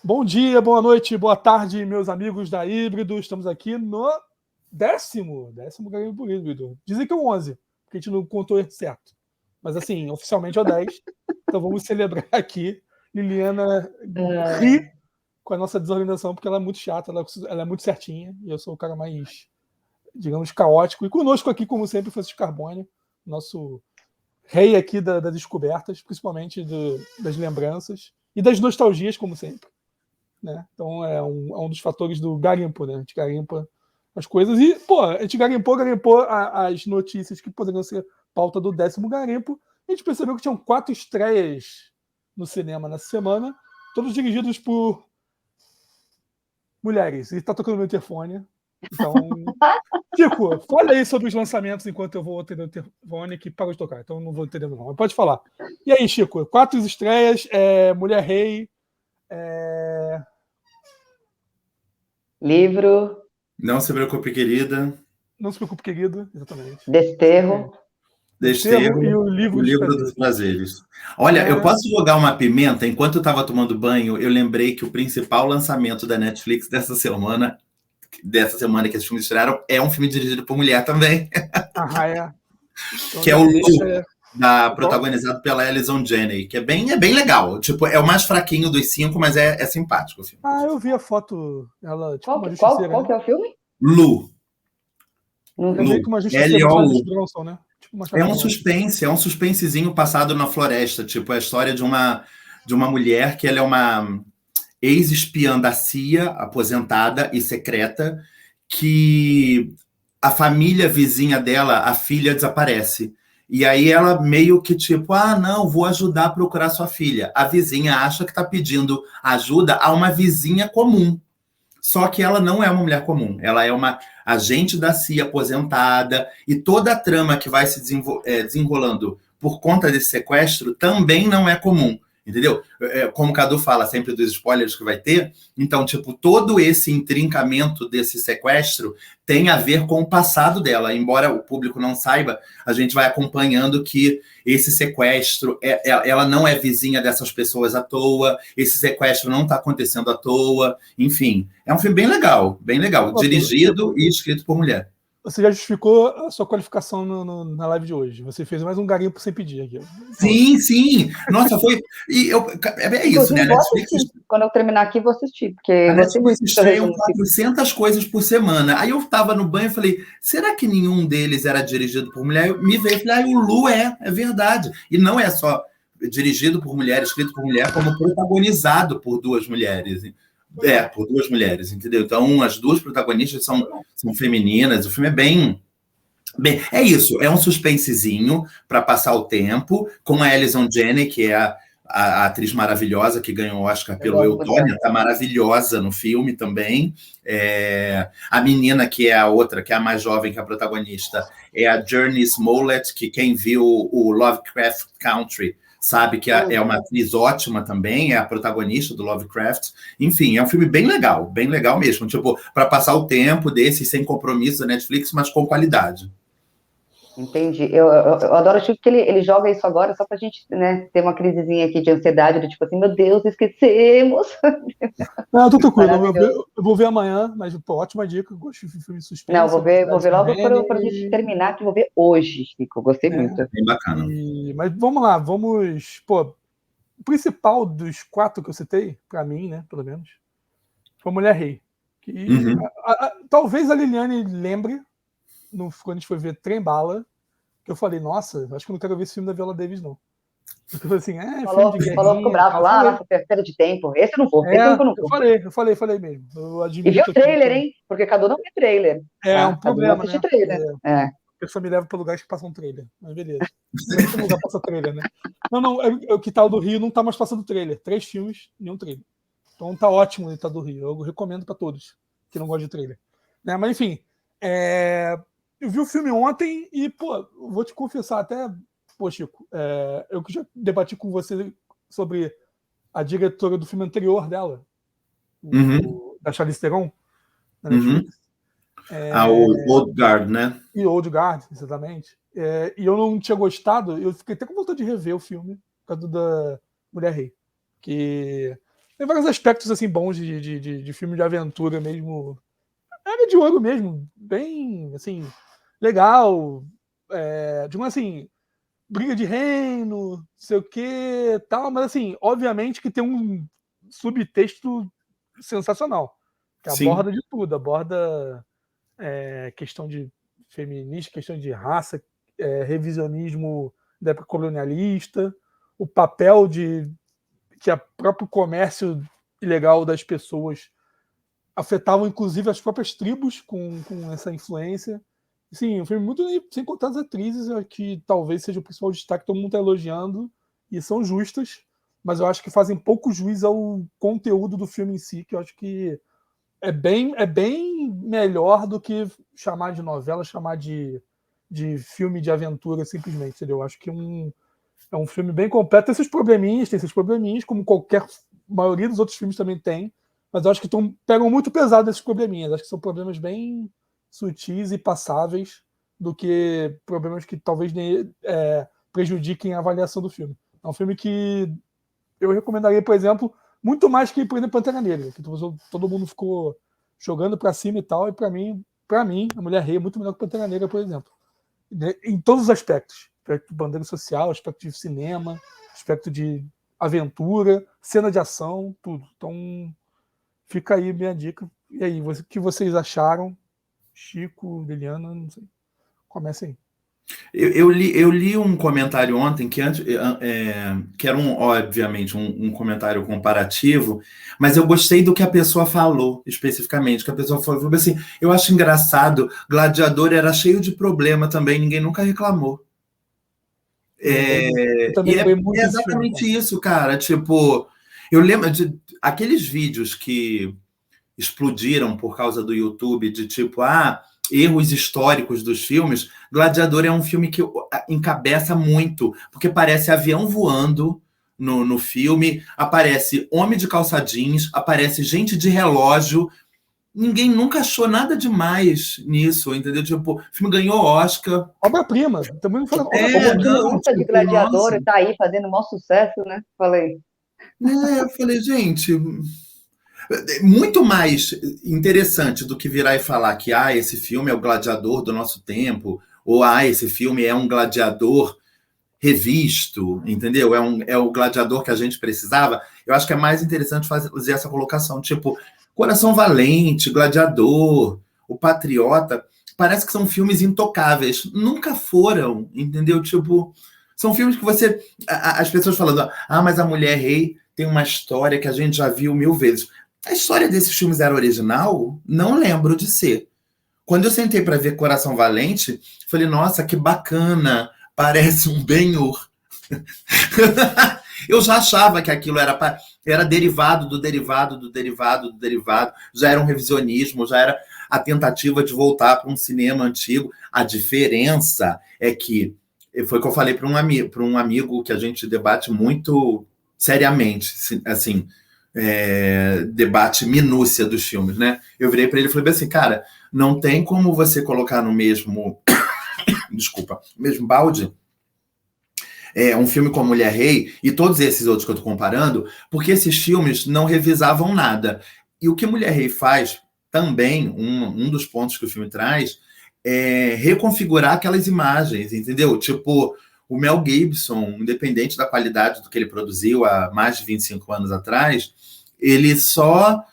Bom dia, boa noite, boa tarde, meus amigos da Híbrido. Estamos aqui no décimo Garimpo Híbrido. Dizem que é o 11, porque a gente não contou certo. Mas assim, oficialmente é o 10. Então vamos celebrar aqui. Liliana ri com a nossa desorganização, porque ela é muito chata, ela é muito certinha, e eu sou o cara mais, digamos, caótico. E conosco aqui, como sempre, Francisco Carbone, nosso rei aqui das descobertas, principalmente das lembranças e das nostalgias, como sempre. Né? Então é um dos fatores do garimpo, né? A gente garimpa as coisas e, pô, a gente garimpou as notícias que poderiam ser pauta do 10º garimpo. A gente percebeu que tinham 4 estreias no cinema nessa semana, todos dirigidos por mulheres. E tá tocando no interfone. Então, Chico, fala aí sobre os lançamentos enquanto eu vou atender o interfone que parou de tocar. Então não vou entender não. Mas pode falar. E aí, Chico, 4 estreias, Mulher Rei, Livro, Não se preocupe, querida. Não se preocupe, querido. Exatamente. Desterro. Desterro e o O Livro dos livro dos Prazeres. prazeres. Olha, eu posso jogar uma pimenta? Enquanto eu estava tomando banho, eu lembrei que o principal lançamento da Netflix dessa semana que esses filmes estrearam, é um filme dirigido por mulher também, Ah, é. Então que é já o Lu, deixa. protagonizado pela Alison Janney, que é bem legal. Tipo, é o mais fraquinho dos 5, mas é simpático o filme. Ah, eu vi a foto. Ela, tipo, uma Qual justiceira. que é o filme? Lu. Não É vi. meio que uma justiceira do L-O-U. Bronson, né? Tipo uma É Charlotte Bronson. um suspensezinho passado na floresta. Tipo, é a história de uma mulher que ela é uma ex-espiã da CIA, aposentada e secreta, que a família vizinha dela, a filha, desaparece. E aí ela meio que tipo, não, vou ajudar a procurar sua filha. A vizinha acha que está pedindo ajuda a uma vizinha comum. Só que ela não é uma mulher comum. Ela é uma agente da CIA aposentada e toda a trama que vai se desenrolando por conta desse sequestro também não é comum. Entendeu? Como o Cadu fala sempre dos spoilers que vai ter, então, tipo, todo esse intrincamento desse sequestro tem a ver com o passado dela. Embora o público não saiba, a gente vai acompanhando que esse sequestro, ela não é vizinha dessas pessoas à toa, esse sequestro não está acontecendo à toa, enfim. É um filme bem legal, dirigido e escrito por mulher. Você já justificou a sua qualificação na live de hoje. Você fez mais um garimpo sem pedir aqui. Sim. Nossa, foi. É isso, né? A Vou Netflix, assistir. Quando eu terminar aqui, vou assistir, porque a gostei muito Netflix do seu estreia resumo. 400 coisas por semana. Aí eu tava no banho e falei, será que nenhum deles era dirigido por mulher? Eu me veio e falei, o Lu é verdade. E não é só dirigido por mulher, escrito por mulher, como protagonizado por duas mulheres. Por duas mulheres, entendeu? Então, as duas protagonistas são femininas. O filme é é isso, é um suspensezinho para passar o tempo, com a Alison Janney, que é a atriz maravilhosa que ganhou o Oscar pelo Eutônia, tá maravilhosa no filme também. A menina que é a outra, que é a mais jovem que a protagonista, é a Journey Smollett, que quem viu o Lovecraft Country sabe que é uma atriz ótima também, é a protagonista do Lovecraft. Enfim, é um filme bem legal mesmo, tipo, para passar o tempo desses sem compromisso da Netflix, mas com qualidade. Entendi. Eu adoro o tipo que ele joga isso agora só pra gente, né, ter uma crisezinha aqui de ansiedade, do tipo assim, meu Deus, esquecemos. Não, tô tranquilo. Eu vou ver amanhã, mas, pô, ótima dica. Eu gosto de filme de suspense. Não, vou ver logo pra gente terminar, que eu vou ver hoje, Chico. Gostei muito. Bem bacana. Mas vamos lá, Pô, o principal dos 4 que eu citei, pra mim, né, pelo menos, foi Mulher Rei. Que talvez a Liliane lembre, quando a gente foi ver Trem Bala, que eu falei, nossa, acho que eu não quero ver esse filme da Viola Davis, não. Porque eu falei assim, filme de guerrinha. Ficou bravo, nossa, perda de tempo. Esse eu não vou, eu falei mesmo. Eu E viu o trailer, hein? Porque Cadu não vê trailer. Um problema, né? Trailer. A pessoa me leva para lugares que passam trailer, mas beleza. Todo lugar passa trailer, né? Não, o que tá o do Rio não tá mais passando trailer. 3 filmes, nenhum trailer. Então tá ótimo o tá do Rio. Eu recomendo para todos que não gostam de trailer. Né? Mas enfim, eu vi o filme ontem e, pô, vou te confessar até, pô, Chico, eu que já debati com você sobre a diretora do filme anterior dela, da Charlize Theron, na Netflix. O Old Guard, né? E Old Guard, exatamente. E eu não tinha gostado, eu fiquei até com vontade de rever o filme por causa da Mulher Rei. Que Tem vários aspectos assim bons de filme de aventura mesmo. Era de ouro mesmo. Bem, assim, legal. Digamos assim, briga de reino, não sei o que, tal, mas assim, obviamente que tem um subtexto sensacional, que Sim. aborda de tudo, aborda questão de feminista, questão de raça, revisionismo da época colonialista, o papel de que o próprio comércio ilegal das pessoas afetavam inclusive as próprias tribos com essa influência. Sim, um filme muito. Sem contar as atrizes, que talvez seja o principal destaque, todo mundo está elogiando, e são justas, mas eu acho que fazem pouco juiz ao conteúdo do filme em si, que eu acho que é bem melhor do que chamar de novela, chamar de filme de aventura simplesmente, entendeu? Eu acho que é um filme bem completo. Tem esses probleminhas, como qualquer maioria dos outros filmes também tem, mas eu acho que pegam muito pesado esses probleminhas. Acho que são problemas bem sutis e passáveis do que problemas que talvez prejudiquem a avaliação do filme. É um filme que eu recomendaria, por exemplo, muito mais que, por exemplo, Pantera Negra, que todo mundo ficou jogando pra cima e tal, e pra mim, a Mulher Rei é muito melhor que Pantera Negra, por exemplo. Em todos os aspectos. Aspecto de bandeira social, aspecto de cinema, aspecto de aventura, cena de ação, tudo. Então, fica aí minha dica. E aí, o que vocês acharam? Chico, Liliana, não sei. Comece aí. Eu li um comentário ontem que era obviamente um comentário comparativo, mas eu gostei do que a pessoa falou especificamente, que a pessoa falou assim, eu acho engraçado, Gladiador era cheio de problema também, ninguém nunca reclamou. Eu também E lembrei muito é desse filme. exatamente isso, cara, tipo, eu lembro de aqueles vídeos que explodiram por causa do YouTube, de tipo, erros históricos dos filmes. Gladiador é um filme que encabeça muito, porque parece avião voando no filme, aparece homem de calça jeans, aparece gente de relógio. Ninguém nunca achou nada demais nisso, entendeu? Tipo, o filme ganhou Oscar. Obra-prima. Também não falando O obra-prima. protagonista de tipo, Gladiador nossa. tá aí fazendo o maior sucesso, né? Falei. Eu falei, gente, muito mais interessante do que virar e falar que esse filme é o gladiador do nosso tempo, ou esse filme é um gladiador revisto, entendeu? É o gladiador que a gente precisava. Eu acho que é mais interessante fazer essa colocação, tipo, Coração Valente, Gladiador, O Patriota, parece que são filmes intocáveis. Nunca foram, entendeu? Tipo, são filmes que as pessoas falando, mas a Mulher Rei tem uma história que a gente já viu 1000 vezes. A história desses filmes era original? Não lembro de ser. Quando eu sentei para ver Coração Valente, falei, nossa, que bacana, parece um Ben-Hur. Eu já achava que aquilo era derivado do derivado do derivado do derivado, já era um revisionismo, já era a tentativa de voltar para um cinema antigo. A diferença é que, foi o que eu falei para um amigo que a gente debate muito seriamente, assim, debate minúcia dos filmes, né? Eu virei para ele e falei assim, cara, não tem como você colocar no mesmo mesmo balde um filme como Mulher Rei e todos esses outros que eu tô comparando, porque esses filmes não revisavam nada. E o que Mulher Rei faz também, um dos pontos que o filme traz, é reconfigurar aquelas imagens, entendeu? Tipo, o Mel Gibson, independente da qualidade do que ele produziu há mais de 25 anos atrás, ele só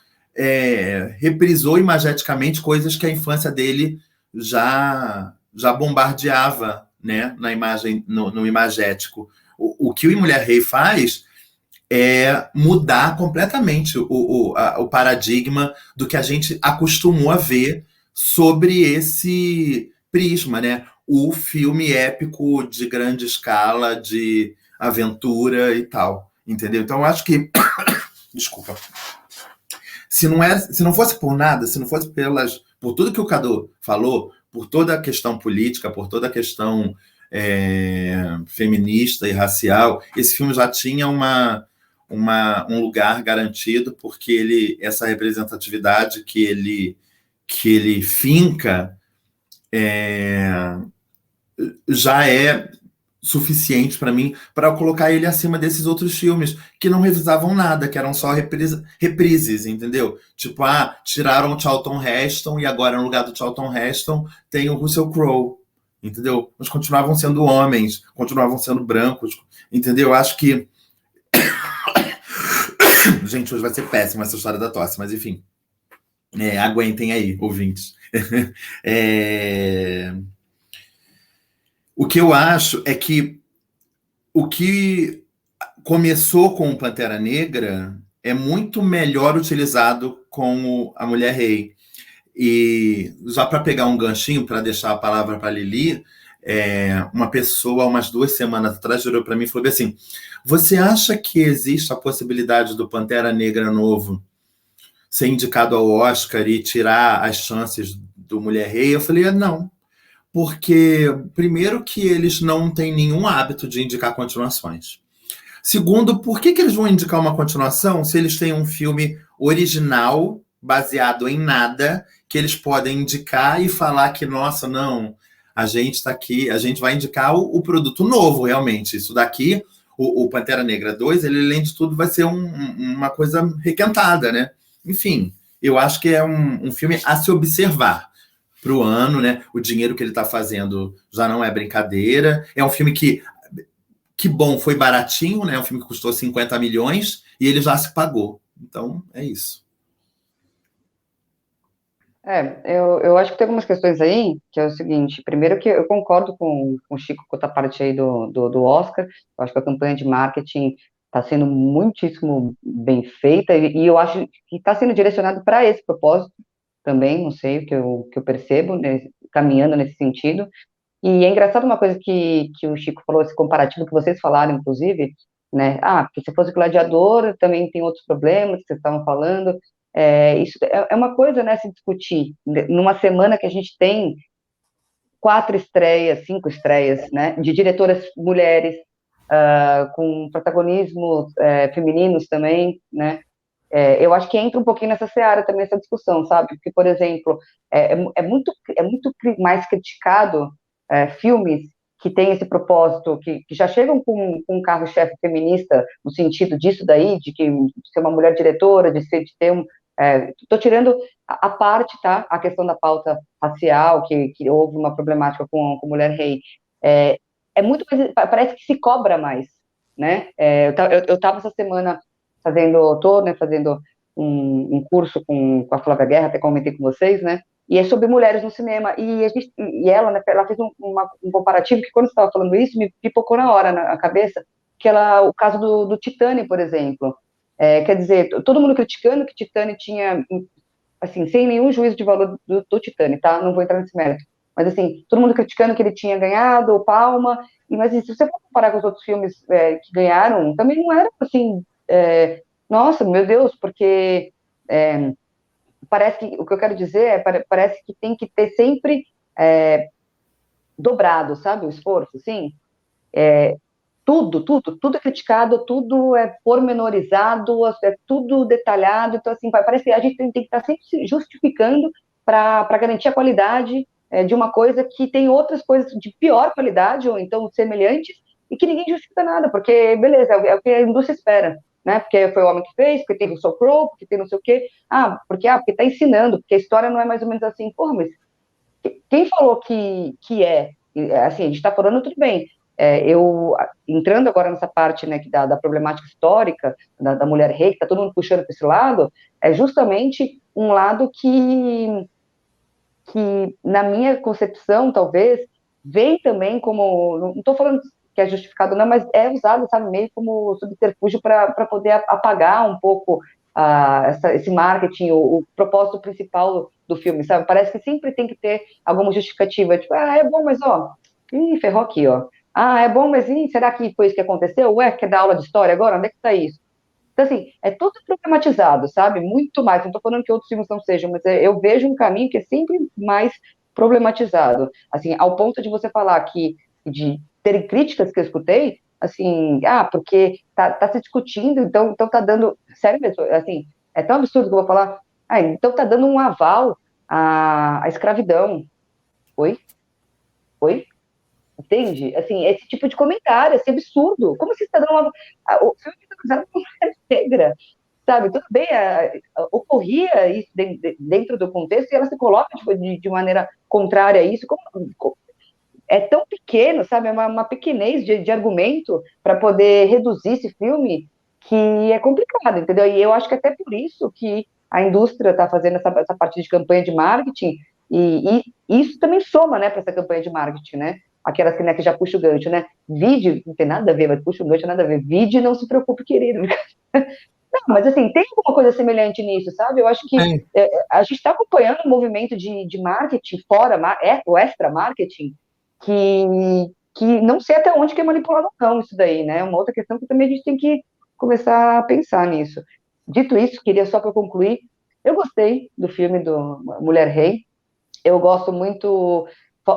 reprisou imageticamente coisas que a infância dele já bombardeava, né, na imagem, no imagético. O que o Mulher Rei faz é mudar completamente o paradigma do que a gente acostumou a ver sobre esse prisma, né? O filme épico de grande escala, de aventura e tal, entendeu? Então, eu acho que... Desculpa. Se não fosse por nada, se não fosse por tudo que o Cadu falou, por toda a questão política, por toda a questão feminista e racial, esse filme já tinha um lugar garantido, porque essa representatividade que ele finca já é suficiente para mim para colocar ele acima desses outros filmes que não revisavam nada, que eram só reprises, entendeu? Tipo, tiraram o Charlton Heston e agora no lugar do Charlton Heston tem o Russell Crowe, entendeu? Mas continuavam sendo homens, continuavam sendo brancos, entendeu? Acho que gente, hoje vai ser péssima essa história da tosse, mas enfim, aguentem aí, ouvintes. O que eu acho é que o que começou com o Pantera Negra é muito melhor utilizado com a Mulher Rei. E já para pegar um ganchinho, para deixar a palavra para a Lili, uma pessoa, umas 2 semanas atrás, virou para mim e falou assim: você acha que existe a possibilidade do Pantera Negra novo ser indicado ao Oscar e tirar as chances do Mulher Rei? Eu falei, não. Porque, primeiro, que eles não têm nenhum hábito de indicar continuações. Segundo, por que eles vão indicar uma continuação se eles têm um filme original, baseado em nada, que eles podem indicar e falar que, nossa, não, a gente está aqui, a gente vai indicar o produto novo, realmente. Isso daqui, o Pantera Negra 2, ele, além de tudo, vai ser uma coisa requentada, né? Enfim, eu acho que é um filme a se observar para o ano, né? O dinheiro que ele está fazendo já não é brincadeira. É um filme que bom, foi baratinho, né? É um filme que custou 50 milhões e ele já se pagou. Então, é isso. Eu acho que tem algumas questões aí, que é o seguinte: primeiro que eu concordo com o Chico com a parte aí do Oscar. Eu acho que a campanha de marketing está sendo muitíssimo bem feita, e eu acho que está sendo direcionado para esse propósito também, não sei, o que eu percebo, né, caminhando nesse sentido. E é engraçado uma coisa que o Chico falou, esse comparativo que vocês falaram, inclusive, né? Porque se fosse Gladiador, também tem outros problemas que vocês estavam falando. Isso é uma coisa, né, se discutir. Numa semana que a gente tem 4 estreias, 5 estreias, né, de diretoras mulheres, com protagonismo femininos também, né? Eu acho que entra um pouquinho nessa seara também, essa discussão, sabe? Porque, por exemplo, é muito mais criticado filmes que têm esse propósito, que já chegam com um carro-chefe feminista, no sentido disso daí, de ser uma mulher diretora, de ter um... Estou tirando a parte, tá? A questão da pauta racial, que houve uma problemática com Mulher Rei. Muito mais, parece que se cobra mais, né? Eu estava essa semana fazendo um curso com a Flávia Guerra, até comentei com vocês, né? E é sobre mulheres no cinema. E ela, né, ela fez um comparativo que, quando você estava falando isso, me pipocou na hora na cabeça, o caso do Titanic, por exemplo. Quer dizer, todo mundo criticando que Titanic tinha, assim, sem nenhum juízo de valor do Titanic, tá? Não vou entrar nesse mérito. Mas, assim, todo mundo criticando que ele tinha ganhado o Palma. Mas, se você for comparar com os outros filmes que ganharam, também não era, assim... nossa, meu Deus, porque parece que, o que eu quero dizer parece que tem que ter sempre dobrado, sabe, o esforço, assim, tudo é criticado, tudo é pormenorizado, é tudo detalhado, então, assim, parece que a gente tem que estar sempre se justificando para garantir a qualidade de uma coisa que tem outras coisas de pior qualidade, ou então semelhantes, e que ninguém justifica nada, porque, beleza, é o que a indústria espera, né? Porque foi o homem que fez, porque tem o Russell Crowe, porque tem não sei o quê. Porque tá ensinando, porque a história não é mais ou menos assim. Porra, mas quem falou que é? Assim, a gente está falando tudo bem. Eu, entrando agora nessa parte, né, da problemática histórica, da mulher rei, que está todo mundo puxando para esse lado, é justamente um lado que, na minha concepção, talvez, vem também como... Não estou falando que é justificado não, mas é usado, sabe, meio como subterfúgio para poder apagar um pouco esse marketing, o propósito principal do filme, sabe? Parece que sempre tem que ter alguma justificativa, tipo, é bom, mas ó, ferrou aqui, ó. É bom, mas será que foi isso que aconteceu? Ué, quer dar aula de história agora? Onde é que tá isso? Então, assim, é tudo problematizado, sabe? Muito mais. Não estou falando que outros filmes não sejam, mas eu vejo um caminho que é sempre mais problematizado. Assim, ao ponto de você falar de terem críticas que eu escutei, assim, porque tá se discutindo, então tá dando, sério mesmo, assim, é tão absurdo que eu vou falar, então tá dando um aval à escravidão. Oi? Entende? Assim, esse tipo de comentário, esse absurdo. Como se está dando o filme está usando uma mulher negra, sabe? Tudo bem, ocorria isso dentro do contexto e ela se coloca de maneira contrária a isso. É tão pequeno, sabe? É uma pequenez de argumento para poder reduzir esse filme que é complicado, entendeu? E eu acho que até por isso que a indústria está fazendo essa parte de campanha de marketing e isso também soma, né, para essa campanha de marketing, né? Aquelas que, né, que já puxa o gancho, né? Vide, não tem nada a ver, mas puxa o gancho, nada a ver. Vide, não se preocupe, querido. Não, mas assim, tem alguma coisa semelhante nisso, sabe? Eu acho que a gente está acompanhando um movimento de marketing o extra marketing, que não sei até onde que é manipulado ou não isso daí, né? É uma outra questão que também a gente tem que começar a pensar nisso. Dito isso, queria só para concluir, eu gostei do filme do Mulher Rei, eu gosto muito,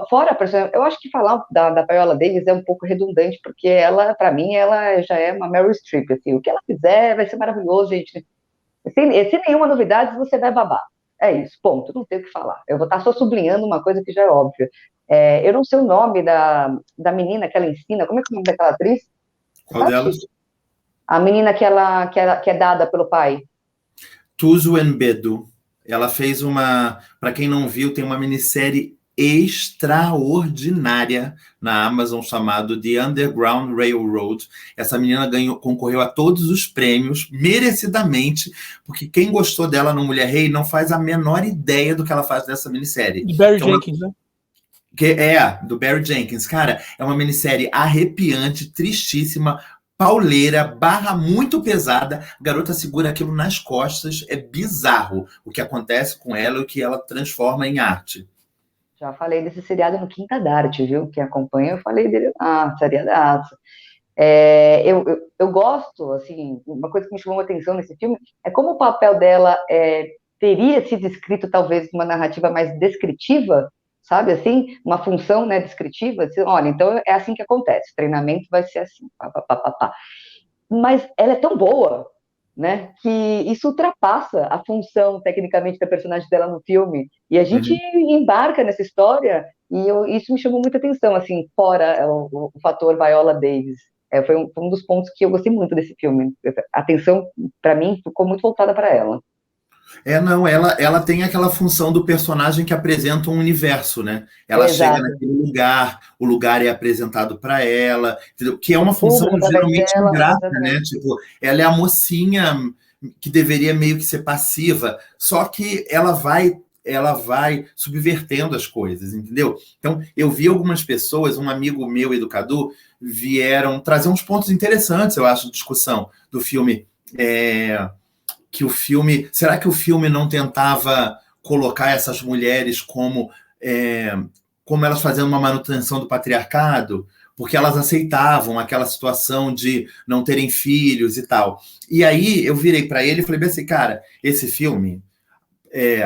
fora, por exemplo, eu acho que falar da Viola Davis é um pouco redundante, porque ela, para mim, ela já é uma Meryl Streep, assim, o que ela fizer vai ser maravilhoso, gente, sem nenhuma novidade, você vai babar. É isso, ponto, não tem o que falar. Eu vou estar só sublinhando uma coisa que já é óbvia. Eu não sei o nome da menina que ela ensina, como é que é o nome daquela atriz? Qual delas? A menina que é dada pelo pai. Tuzu Mbedu. Ela fez para quem não viu, tem uma minissérie extraordinária na Amazon chamado The Underground Railroad. Essa menina concorreu a todos os prêmios, merecidamente, porque quem gostou dela no Mulher Rei não faz a menor ideia do que ela faz nessa minissérie. De Barry Jenkins, né? Do Barry Jenkins. Cara, é uma minissérie arrepiante, tristíssima, pauleira, barra muito pesada, a garota segura aquilo nas costas, é bizarro o que acontece com ela e o que ela transforma em arte. Já falei desse seriado no Quinta da Arte, viu? Quem acompanha, eu falei dele, seriadaço. Eu gosto, assim, uma coisa que me chamou a atenção nesse filme é como o papel dela teria sido escrito, talvez, uma narrativa mais descritiva, sabe, assim, uma função, né, descritiva, assim, olha, então é assim que acontece, o treinamento vai ser assim, pá, pá, pá, pá, pá. Mas ela é tão boa, né, que isso ultrapassa a função, tecnicamente, da personagem dela no filme, e a gente embarca nessa história, e isso me chamou muita atenção, assim, fora o fator Viola Davis. Foi um dos pontos que eu gostei muito desse filme. A atenção, para mim, ficou muito voltada para ela. Não, ela tem aquela função do personagem que apresenta um universo, né? Ela chega naquele lugar, o lugar é apresentado para ela, entendeu? Que é uma função geralmente ingrata, né? Tipo, ela é a mocinha que deveria meio que ser passiva, só que ela vai subvertendo as coisas, entendeu? Então, eu vi algumas pessoas, um amigo meu, educador, vieram trazer uns pontos interessantes, eu acho, de discussão do filme. Será que o filme não tentava colocar essas mulheres como elas fazendo uma manutenção do patriarcado? Porque elas aceitavam aquela situação de não terem filhos e tal. E aí eu virei para ele e falei assim, cara, esse filme,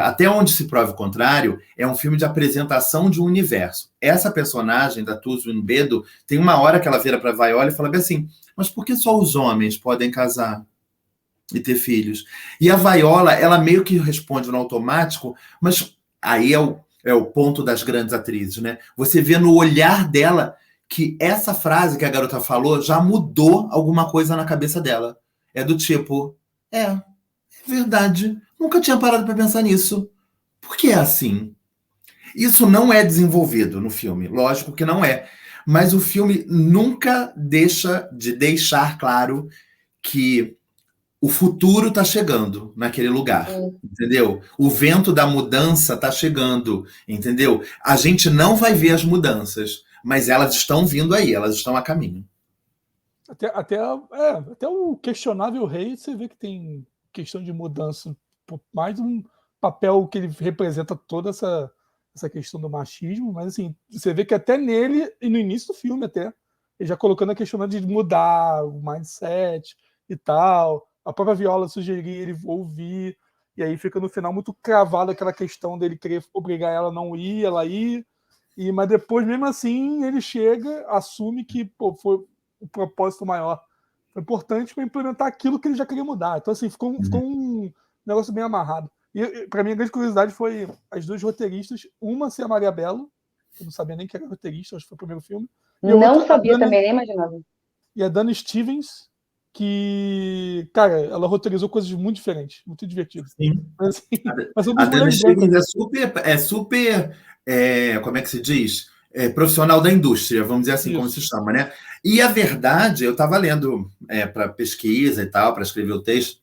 até onde se prove o contrário, é um filme de apresentação de um universo. Essa personagem da Tuzu Mbedu, tem uma hora que ela vira para Viola e fala assim, mas por que só os homens podem casar e ter filhos? E a Viola, ela meio que responde no automático, mas aí é o ponto das grandes atrizes, né? Você vê no olhar dela que essa frase que a garota falou já mudou alguma coisa na cabeça dela. É do tipo, é verdade, nunca tinha parado para pensar nisso. Por que é assim? Isso não é desenvolvido no filme, lógico que não é. Mas o filme nunca deixa de deixar claro que o futuro está chegando naquele lugar, entendeu? O vento da mudança está chegando, entendeu? A gente não vai ver as mudanças, mas elas estão vindo aí, elas estão a caminho. Até o questionável rei, você vê que tem questão de mudança, mais um papel que ele representa toda essa questão do machismo, mas assim, você vê que até nele, e no início do filme até, ele já colocando a questão de mudar o mindset e tal, a própria Viola sugeria ele ouvir, e aí fica no final muito cravado aquela questão dele querer obrigar ela a não ir, ela ir, mas depois mesmo assim ele chega, assume que foi o propósito maior. Foi importante para implementar aquilo que ele já queria mudar. Então, assim, ficou um negócio bem amarrado. E, para mim, a grande curiosidade foi as duas roteiristas, uma ser a Maria Bello, Eu não sabia nem que era roteirista, acho que foi o primeiro filme. Não sabia também, nem imaginava. E a Dana Stevens, que, cara, ela roteirizou coisas muito diferentes, muito divertidas. Sim. Mas, assim, mas são A duas Dana mulheres Stevens brancas. é super, como é que se diz? Profissional da indústria, vamos dizer assim, como Isso. se chama, né? E a verdade, eu estava lendo para pesquisa e tal, para escrever o texto,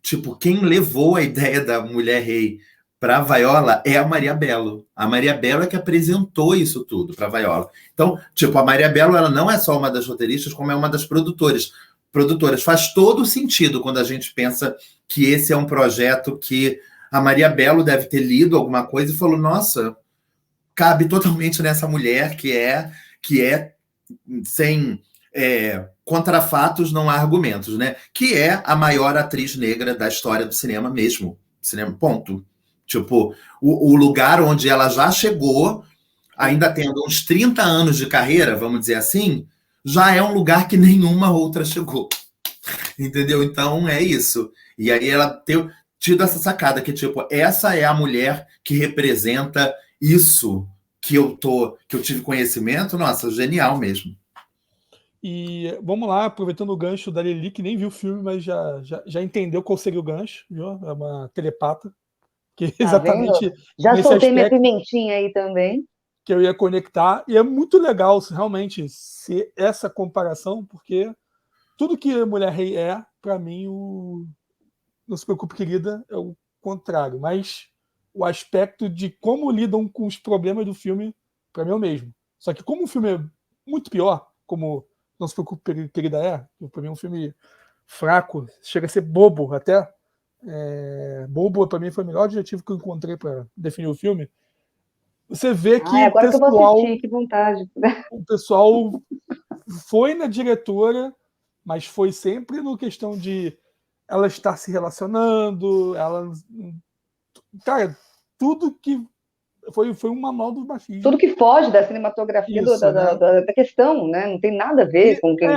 tipo, quem levou a ideia da mulher rei para a Viola é a Maria Bello. A Maria Bello é que apresentou isso tudo para a Viola. Então, tipo, a Maria Bello, ela não é só uma das roteiristas, como é uma das produtoras. Faz todo sentido quando a gente pensa que esse é um projeto que a Maria Bello deve ter lido alguma coisa e falou, nossa, cabe totalmente nessa mulher que é sem contrafatos, não há argumentos, né? Que é a maior atriz negra da história do cinema mesmo. Cinema, ponto. Tipo, o lugar onde ela já chegou, ainda tendo uns 30 anos de carreira, vamos dizer assim, já é um lugar que nenhuma outra chegou. Entendeu? Então é isso. E aí ela tem tido essa sacada que, tipo, essa é a mulher que representa isso que eu tive conhecimento. Nossa, genial mesmo. E vamos lá, aproveitando o gancho da Lili, que nem viu o filme, mas já entendeu qual seria o gancho, viu? É uma telepata. Que Tá exatamente vendo? Já nesse soltei minha aspecto pimentinha aí também. que eu ia conectar. E é muito legal, realmente, ser essa comparação, porque tudo que a Mulher Rei é, para mim, Não Se Preocupe, Querida, é o contrário. Mas o aspecto de como lidam com os problemas do filme, para mim é o mesmo. Só que como o filme é muito pior, como Não Se Preocupe, Querida que para mim é um filme fraco, chega a ser bobo até. Bobo, para mim, foi o melhor adjetivo que eu encontrei para definir o filme. Você vê que Ai, agora que eu vou assistir, que vontade. o pessoal foi na diretora, mas foi sempre no questão de ela estar se relacionando, ela. Cara, tudo que. Foi um manual do Tudo machismo. que foge da cinematografia Isso, né? da questão, né? Não tem nada a ver E, com quem.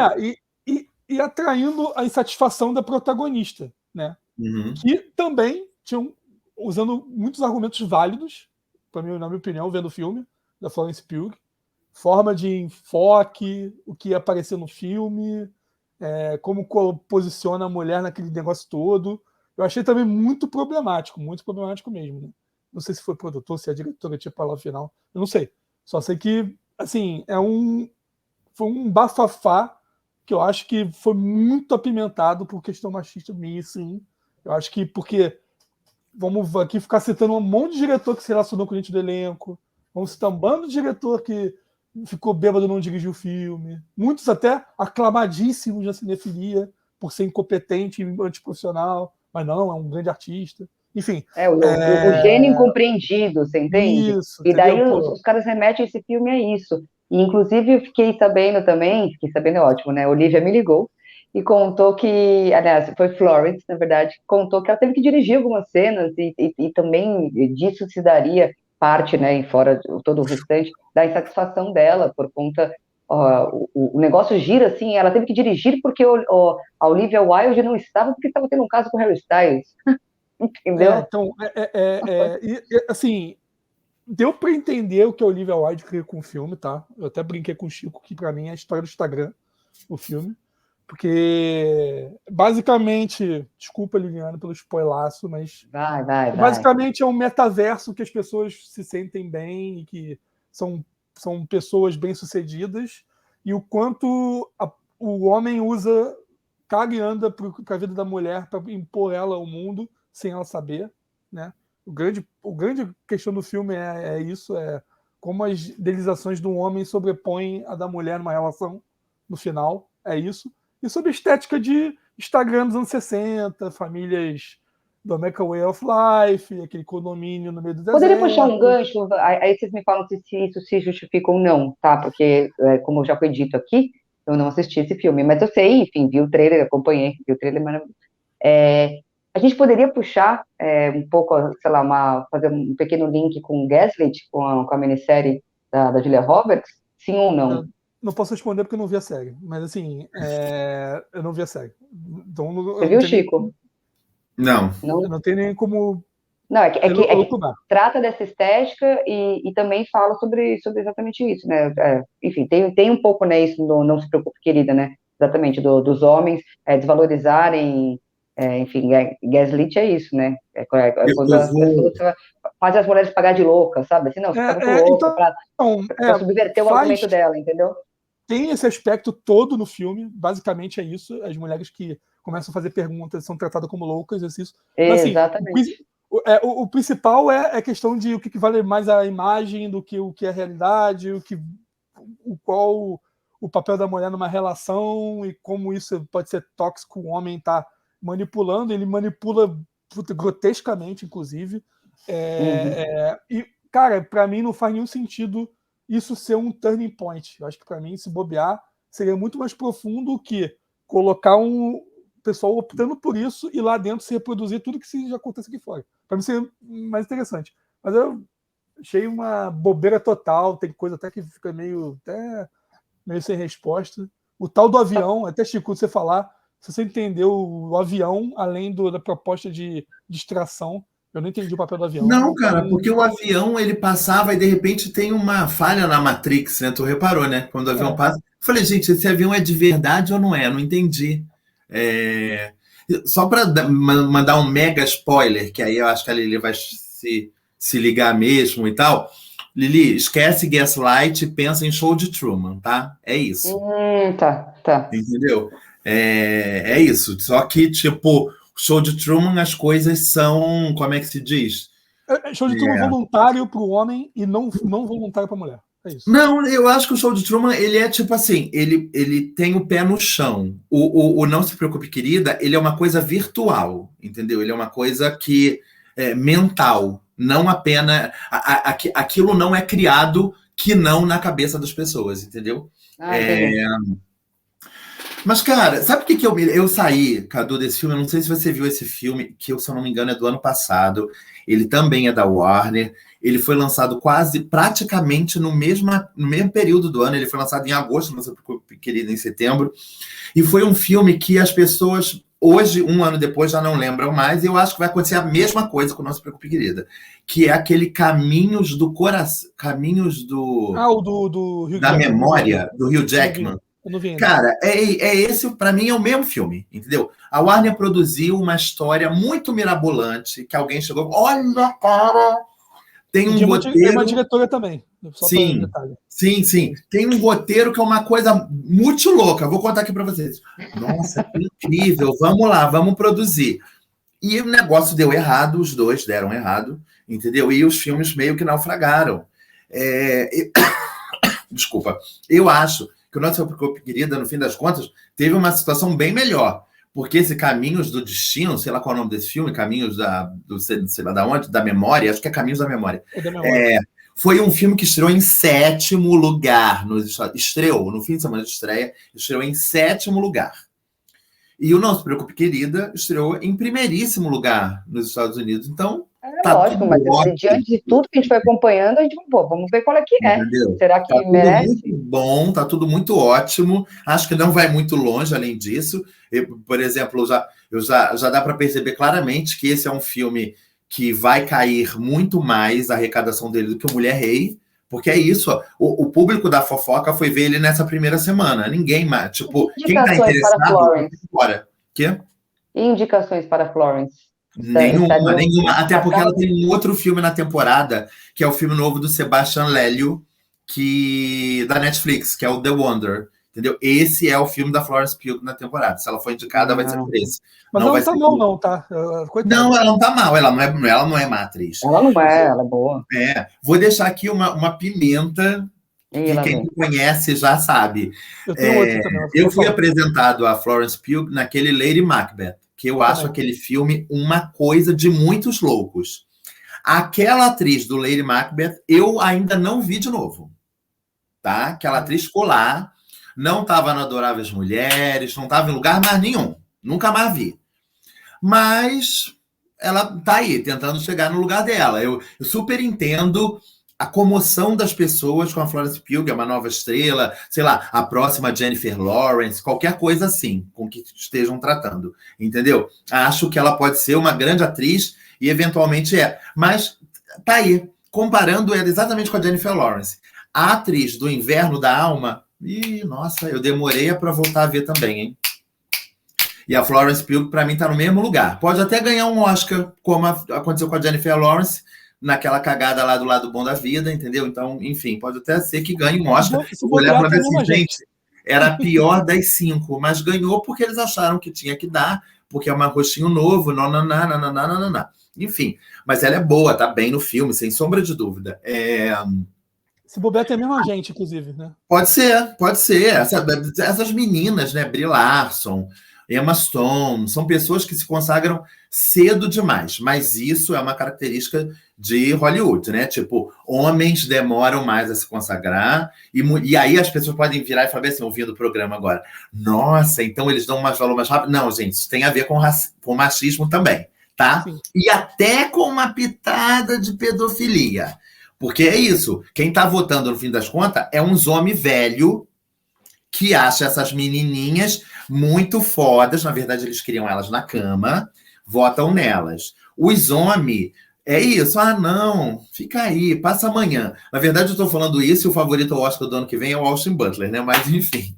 e atraindo a insatisfação da protagonista, né? Uhum. Que também tinham, usando muitos argumentos válidos, para mim, na minha opinião, vendo o filme, da Florence Pugh, forma de enfoque, o que ia aparecer no filme, como posiciona a mulher naquele negócio todo. Eu achei também muito problemático mesmo. Né? Não sei se foi produtor, se a diretora tinha palavra final, eu não sei. Só sei que, assim, foi um bafafá que eu acho que foi muito apimentado por questão machista minha, sim. Eu acho que porque vamos aqui ficar citando um monte de diretor que se relacionou com a gente do elenco, vamos citar um bando de diretor que ficou bêbado e não dirigiu o filme, muitos até aclamadíssimos na cinefilia por ser incompetente e antiprofissional, mas não, é um grande artista. Enfim. O gênio incompreendido, você entende? Isso, E daí entendeu? os caras remetem esse filme a isso. E, inclusive, eu fiquei sabendo é ótimo, né? Olivia me ligou e contou que, aliás, foi Florence, na verdade, contou que ela teve que dirigir algumas cenas e também disso se daria parte, né, e fora todo o restante, da insatisfação dela por conta. O negócio gira assim, ela teve que dirigir porque a Olivia Wilde não estava porque estava tendo um caso com o Harry Styles. Entendeu? Então, assim, deu para entender o que a Olivia Wilde queria com o filme, tá? Eu até brinquei com o Chico que para mim é a história do Instagram, o filme. Porque, basicamente, desculpa, Liliana, pelo spoilaço, mas Vai. basicamente é um metaverso que as pessoas se sentem bem e que são pessoas bem-sucedidas e o quanto o homem usa, caga e anda para a vida da mulher para impor ela ao mundo sem ela saber, né? O grande questão do filme é isso, é como as idealizações do homem sobrepõem a da mulher numa relação no final, é isso. E sobre a estética de Instagram dos anos 60, famílias do American Way of Life, aquele condomínio no meio do Poderia puxar um deserto. gancho, aí vocês me falam se isso se justifica ou não, tá? Porque, como já foi dito aqui, eu não assisti esse filme, mas eu sei, enfim, vi o trailer, acompanhei, vi o trailer maravilhoso. A gente poderia puxar um pouco, sei lá, fazer um pequeno link com Gaslit, com a minissérie da Julia Roberts? Sim ou não? Eu não posso responder porque eu não vi a série, mas assim, eu não vi a série. Então, Você viu, Chico? Não. eu não tenho nem como Não, é que pelo lugar. trata dessa estética e também fala sobre exatamente isso, né? Enfim, tem um pouco, né, isso no Não Se Preocupe, Querida, né? Exatamente, dos homens desvalorizarem, enfim, gaslit é isso, né? Quando Eu as pessoas vou. fazem as mulheres pagar de louca, sabe? Assim, não, você tá muito louca, Então, pra subverter o faz argumento dela, entendeu? tem esse aspecto todo no filme, basicamente é isso, as mulheres que começam a fazer perguntas são tratadas como loucas, isso. Mas assim, Exatamente. o principal é a questão de o que vale mais a imagem do que o que é a realidade, qual o papel da mulher numa relação e como isso pode ser tóxico, o homem está manipulando, ele manipula grotescamente, inclusive. E, cara, para mim não faz nenhum sentido isso ser um turning point. Eu acho que para mim, se bobear, seria muito mais profundo que colocar um pessoal optando por isso e lá dentro se reproduzir tudo que já acontece aqui fora. Para mim seria mais interessante. Mas eu achei uma bobeira total, tem coisa até que fica meio sem resposta. O tal do avião, até Chico, você falar, se você entendeu o avião, além da proposta de distração, eu não entendi o papel do avião. Não, cara, porque o avião ele passava e de repente tem uma falha na Matrix, né? Tu reparou, né? Quando o avião passa. Eu falei, gente, esse avião é de verdade ou não é? Eu não entendi. Só para mandar um mega spoiler, que aí eu acho que a Lili vai se ligar mesmo e tal. Lili, esquece Gaslight e pensa em Show de Truman, tá? É isso. Tá. Entendeu? É isso. Só que, tipo, Show de Truman, as coisas são, como é que se diz? Show de Truman voluntário para o homem e não voluntário para a mulher. É isso. Não, eu acho que o Show de Truman, ele é tipo assim, ele tem o pé no chão. O Não Se Preocupe, Querida, ele é uma coisa virtual, entendeu? Ele é uma coisa que é mental, não apenas... aquilo não é criado que não na cabeça das pessoas, entendeu? Mas, cara, sabe o que eu saí, Cadu, desse filme? Eu não sei se você viu esse filme, que, se eu não me engano, é do ano passado. Ele também é da Warner. Ele foi lançado praticamente no mesmo período do ano. Ele foi lançado em agosto, não sei porque, querido, em setembro. E foi um filme que as pessoas, hoje, um ano depois, já não lembram mais. E eu acho que vai acontecer a mesma coisa com o Não Se Preocupe, Querida. Que é aquele Caminhos do Coração... Caminhos do... o do Hugh da Jackman, memória, do Hugh Jackman. Eu não vi ainda. Cara, esse, pra mim, é o mesmo filme, entendeu? A Warner produziu uma história muito mirabolante, que alguém chegou, olha, cara, tem um roteiro... É uma diretora também, só sim, sim. Tem um roteiro que é uma coisa muito louca, vou contar aqui pra vocês. Nossa, que incrível, vamos lá, vamos produzir. E o negócio deu errado, os dois deram errado, entendeu? E os filmes meio que naufragaram. Desculpa, eu acho que o Não Se Preocupe, Querida, no fim das contas, teve uma situação bem melhor. Porque esse Caminhos do Destino, sei lá qual é o nome desse filme, Caminhos sei lá da onde, da Memória, acho que é Caminhos da Memória. Foi um filme que estreou em 7º lugar nos Estados Unidos. Estreou, no fim de semana de estreia, estreou em 7º lugar. E o Não Se Preocupe, Querida estreou em 1º lugar nos Estados Unidos. Então, lógico, mas diante de tudo que a gente foi acompanhando, a gente vamos ver qual é que é. Entendeu? Será que merece? Muito bom, tá tudo muito ótimo. Acho que não vai muito longe além disso. Por exemplo, já dá para perceber claramente que esse é um filme que vai cair muito mais a arrecadação dele do que o Mulher Rei, porque é isso. O público da fofoca foi ver ele nessa primeira semana. Ninguém mais. Tipo, quem tá interessado, para Florence? Bora. Quê? E indicações para Florence? Nenhuma. Até porque ela tem um outro filme na temporada, que é o filme novo do Sebastian Lelio, da Netflix, que é o The Wonder. Entendeu? Esse é o filme da Florence Pugh na temporada. Se ela for indicada, vai ser por esse. Mas ela não tá mal, não, tá? Coitada. Não, ela não tá mal. Ela não é má atriz. Ela não é, ela é boa. Vou deixar aqui uma pimenta que quem me conhece já sabe. Eu tenho outro também. Eu fui apresentado a Florence Pugh naquele Lady Macbeth, que eu acho aquele filme uma coisa de muitos loucos. Aquela atriz do Lady Macbeth, eu ainda não vi de novo. Tá? Aquela atriz ficou lá, não estava no Adoráveis Mulheres, não estava em lugar mais nenhum. Nunca mais vi. Mas ela tá aí, tentando chegar no lugar dela. Eu super entendo a comoção das pessoas com a Florence Pugh, é uma nova estrela, sei lá, a próxima Jennifer Lawrence, qualquer coisa assim, com que estejam tratando, entendeu? Acho que ela pode ser uma grande atriz e eventualmente é. Mas tá aí, comparando ela exatamente com a Jennifer Lawrence. A atriz do Inverno da Alma, nossa, eu demorei para voltar a ver também, hein? E a Florence Pugh, para mim, tá no mesmo lugar. Pode até ganhar um Oscar, como aconteceu com a Jennifer Lawrence, naquela cagada lá do Lado Bom da Vida, entendeu? Então, enfim, pode até ser que ganhe um Oscar. Olhar para ver assim, gente, era a pior das 5, mas ganhou porque eles acharam que tinha que dar, porque é um rostinho novo, enfim, mas ela é boa, tá bem no filme, sem sombra de dúvida. Se bobear, tem a mesma gente, inclusive, né? Pode ser. Essas meninas, né? Brie Larson, Emma Stone, são pessoas que se consagram cedo demais, mas isso é uma característica de Hollywood, né? Tipo, homens demoram mais a se consagrar, e aí as pessoas podem virar e falar assim, ouvindo o programa agora, nossa, então eles dão mais valor mais rápido. Não, gente, isso tem a ver com machismo também, tá? Sim. E até com uma pitada de pedofilia. Porque é isso, quem tá votando, no fim das contas, é uns homem velho que acha essas menininhas muito fodas, na verdade eles queriam elas na cama, votam nelas. Os homens, é isso, não, fica aí, passa amanhã. Na verdade eu tô falando isso e o favorito ao Oscar do ano que vem é o Austin Butler, né? Mas enfim,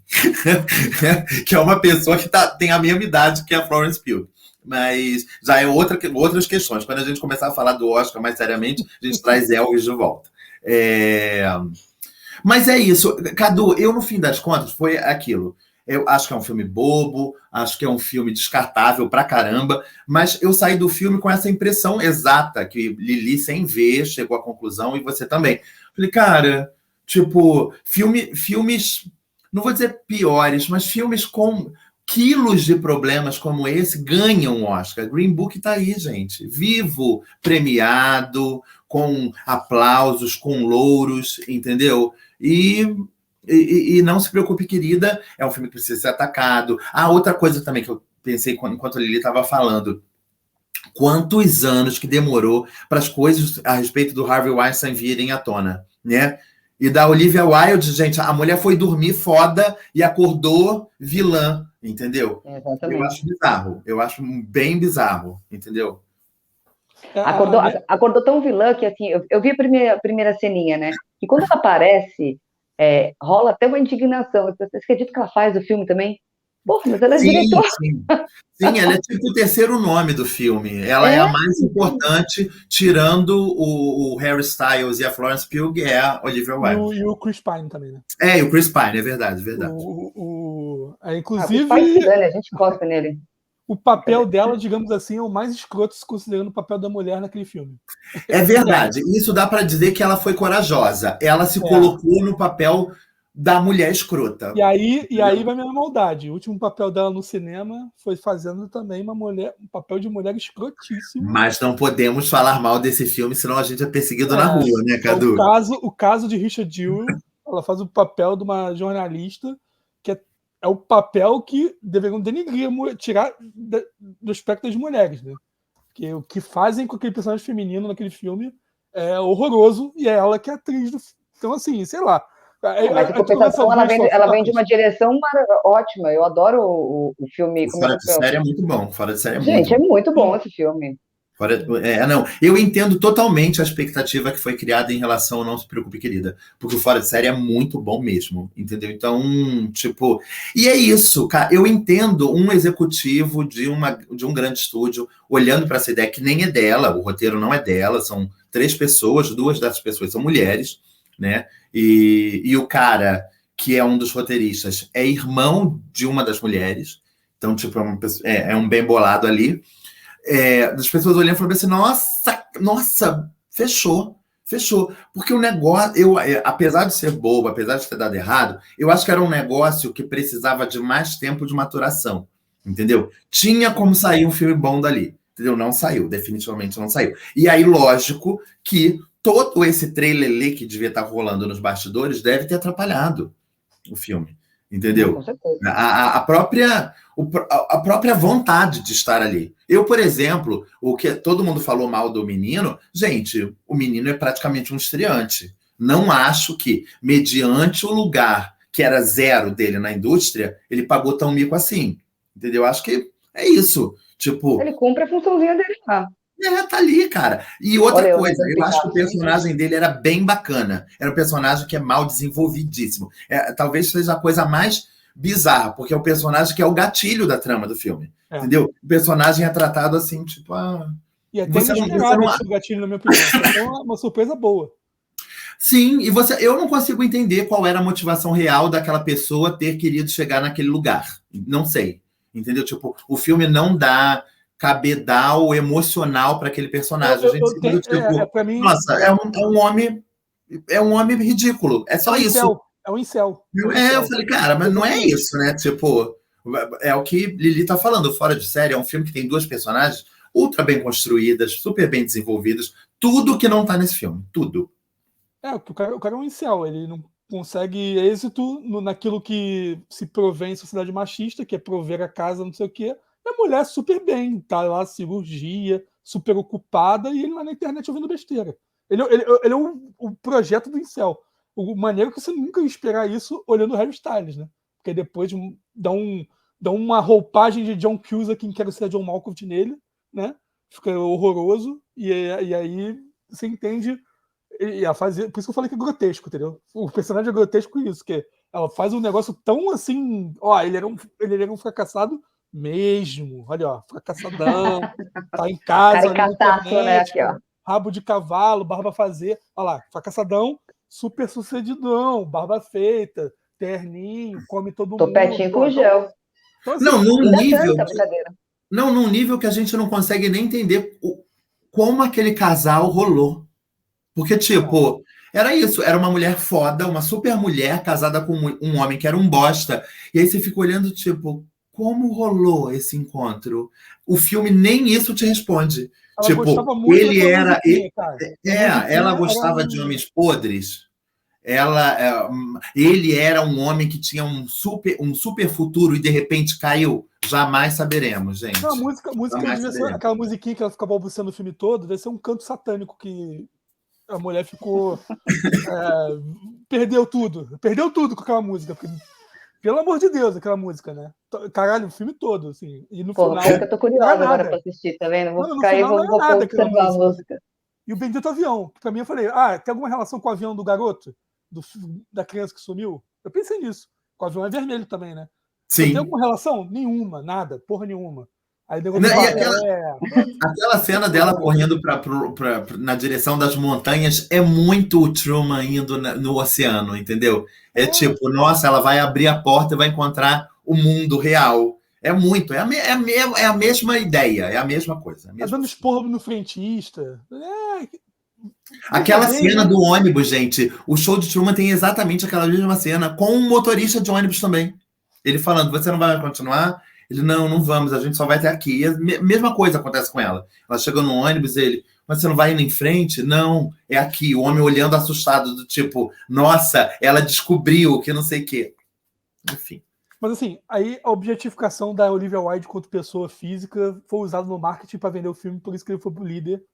que é uma pessoa que tem a mesma idade que a Florence Pugh. Mas já é outras questões. Quando a gente começar a falar do Oscar mais seriamente, a gente traz Elvis de volta. Mas é isso. Cadu, eu, no fim das contas, foi aquilo. Eu acho que é um filme bobo, acho que é um filme descartável pra caramba, mas eu saí do filme com essa impressão exata, que Lili, sem ver, chegou à conclusão, e você também. Falei, cara, tipo, filmes, não vou dizer piores, mas filmes com quilos de problemas como esse ganham um Oscar. Green Book tá aí, gente. Vivo, premiado, com aplausos, com louros, entendeu? E não se preocupe, querida, é um filme que precisa ser atacado. Outra coisa também que eu pensei enquanto a Lili estava falando, quantos anos que demorou para as coisas a respeito do Harvey Weinstein virem à tona, né? E da Olivia Wilde, gente, a mulher foi dormir foda e acordou vilã, entendeu? Exatamente. Eu acho bizarro, eu acho bem bizarro, entendeu? Acordou tão vilã que, assim, eu vi a primeira ceninha, né? E quando ela aparece, rola até uma indignação. Você acredita que ela faz o filme também? Porra, mas ela é diretora. Sim, ela é tipo o terceiro nome do filme. Ela é a mais importante, tirando o Harry Styles e a Florence Pugh, é a Olivia Wilde. E o Chris Pine também, né? E o Chris Pine, é verdade. Inclusive... o Chris Pine, a gente gosta nele. O papel dela, digamos assim, é o mais escroto se considerando o papel da mulher naquele filme. É verdade. Isso dá para dizer que ela foi corajosa. Ela se colocou no papel da mulher escrota. E aí vai a minha maldade. O último papel dela no cinema foi fazendo também um papel de mulher escrotíssimo. Mas não podemos falar mal desse filme, senão a gente é perseguido na rua, né, Cadu? O caso de Richard Jewell, ela faz o papel de uma jornalista que é o papel que deveriam denigrir, tirar do espectro das mulheres, né? Porque o que fazem com aquele personagem feminino naquele filme é horroroso, e é ela que é a atriz do filme. Então, assim, sei lá. Mas em compensação, ela vem de uma direção ótima. Eu adoro o filme. Fora de série é muito bom. Fora de série é muito Gente, é muito bom esse filme. Não, eu entendo totalmente a expectativa que foi criada em relação ao Não Se Preocupe, Querida, porque o Fora de Série é muito bom mesmo, entendeu? Então, tipo... E é isso, cara, eu entendo um executivo de um grande estúdio olhando para essa ideia que nem é dela, o roteiro não é dela, são 3 pessoas, 2 dessas pessoas são mulheres, né? E o cara, que é um dos roteiristas, é irmão de uma das mulheres, então, tipo, é um bem bolado ali. Das pessoas olhando e falando assim, nossa, fechou. Porque o negócio, apesar de ser bobo, apesar de ter dado errado, eu acho que era um negócio que precisava de mais tempo de maturação, entendeu? Tinha como sair um filme bom dali, entendeu? Não saiu, definitivamente não saiu. E aí, lógico que todo esse trailer que devia estar rolando nos bastidores deve ter atrapalhado o filme, entendeu? Com certeza. A própria vontade de estar ali. Eu, por exemplo, o que todo mundo falou mal do menino, gente, o menino é praticamente um estreante. não acho que, mediante o lugar que era zero dele na indústria, ele pagou tão mico assim. Entendeu? Acho que é isso. Tipo, Ele cumpre a funçãozinha dele lá. tá ali, cara. E outra Olha, eu coisa, eu acho que o exemplificar. personagem dele era bem bacana. Era um personagem que é mal desenvolvidíssimo. Talvez seja a coisa mais bizarra, porque é o personagem que é o gatilho da trama do filme. Entendeu? O personagem é tratado assim, tipo, E até inesperado esse gatilho, na minha opinião. É uma surpresa boa. Sim, e eu não consigo entender qual era a motivação real daquela pessoa ter querido chegar naquele lugar. Não sei. Entendeu? Tipo, o filme não dá cabedal emocional para aquele personagem. Pra mim, nossa, é um homem ridículo. É só isso. É um incel. Eu falei, cara, mas não é isso, né? Tipo, é o que Lili tá falando, Fora de Série. É um filme que tem duas personagens ultra bem construídas, super bem desenvolvidas. Tudo que não tá nesse filme. Tudo. O cara é um incel. Ele não consegue êxito naquilo que se provê em sociedade machista, que é prover a casa, não sei o quê. E a mulher super bem, tá lá, cirurgia, super ocupada, e ele lá na internet ouvindo besteira. Ele é o projeto do incel. O maneiro que você nunca ia esperar isso olhando o Harry Styles, né? Porque depois dá uma roupagem de John Cusack em Quero Ser John Malkovich nele, né? Fica horroroso, e aí você entende. Por isso que eu falei que é grotesco, entendeu? O personagem é grotesco isso, que ela faz um negócio tão assim. Ele era um fracassado mesmo. Olha, ó, fracassadão. Tá em casa, olha na internet, né? Aqui, ó. Rabo de cavalo, barba fazer. Olha lá, fracassadão, super sucedidão, barba feita, terninho, come todo mundo. Topetinho com gel. Então, assim, não, num nível que a gente não consegue nem entender como aquele casal rolou. Porque, tipo, era isso. Era uma mulher foda, uma super mulher casada com um homem que era um bosta. E aí você fica olhando, tipo, como rolou esse encontro? O filme nem isso te responde. Ela tipo, gostava muito ele era... ela era gostava de homens podres. Ele era um homem que tinha um super futuro e de repente caiu. Jamais saberemos, gente. Não, a música devia ser aquela musiquinha que ela fica balbuciando o filme todo, deve ser um canto satânico que a mulher ficou. Perdeu tudo com aquela música. Porque, pelo amor de Deus, aquela música, né? Caralho, o filme todo, assim. E no final. Eu tô curiosa agora pra assistir, tá vendo? Vou ficar aí, vou observar a música. E o Bendito Avião, que pra mim eu falei, tem alguma relação com o avião do garoto? Da criança que sumiu? Eu pensei nisso. O avião é vermelho também, né? Sim. Tem alguma relação? Nenhuma, nada, porra nenhuma. Aí aquela cena dela correndo na direção das montanhas é muito o Truman indo no oceano, entendeu? Tipo, nossa, ela vai abrir a porta e vai encontrar o mundo real. É muito, é a mesma ideia, é a mesma coisa. Tá dando esporro no frentista. Aquela cena do ônibus, gente, o show de Truman tem exatamente aquela mesma cena, com um motorista de ônibus também. Ele falando, você não vai continuar? Ele, não vamos, a gente só vai até aqui. E a mesma coisa acontece com ela. Ela chega no ônibus, mas você não vai indo em frente? Não, é aqui. O homem olhando assustado, do tipo, nossa, ela descobriu que não sei o quê. Enfim. Mas assim, aí a objetificação da Olivia Wilde quanto pessoa física foi usada no marketing para vender o filme, por isso que ele foi pro líder.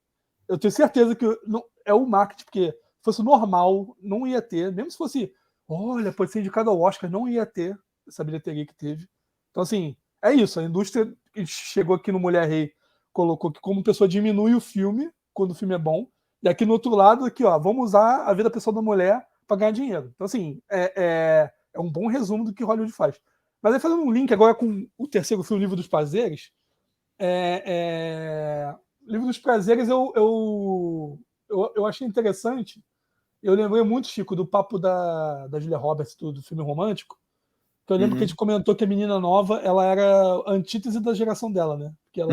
Eu tenho certeza que não é o marketing, porque se fosse normal, não ia ter. Mesmo se fosse, olha, pode ser indicado ao Oscar, não ia ter essa bilheteria que teve. Então, assim, é isso. A indústria chegou aqui no Mulher Rei, colocou que como pessoa diminui o filme quando o filme é bom. E aqui no outro lado, aqui, ó, vamos usar a vida pessoal da mulher para ganhar dinheiro. Então, assim, é um bom resumo do que Hollywood faz. Mas aí, fazendo um link agora com o terceiro filme, O Livro dos Prazeres, O Livro dos Prazeres eu achei interessante. Eu lembrei muito, Chico, do papo da Julia Roberts, do filme romântico. Eu lembro que a gente comentou que a menina nova, ela era a antítese da geração dela, né? Porque ela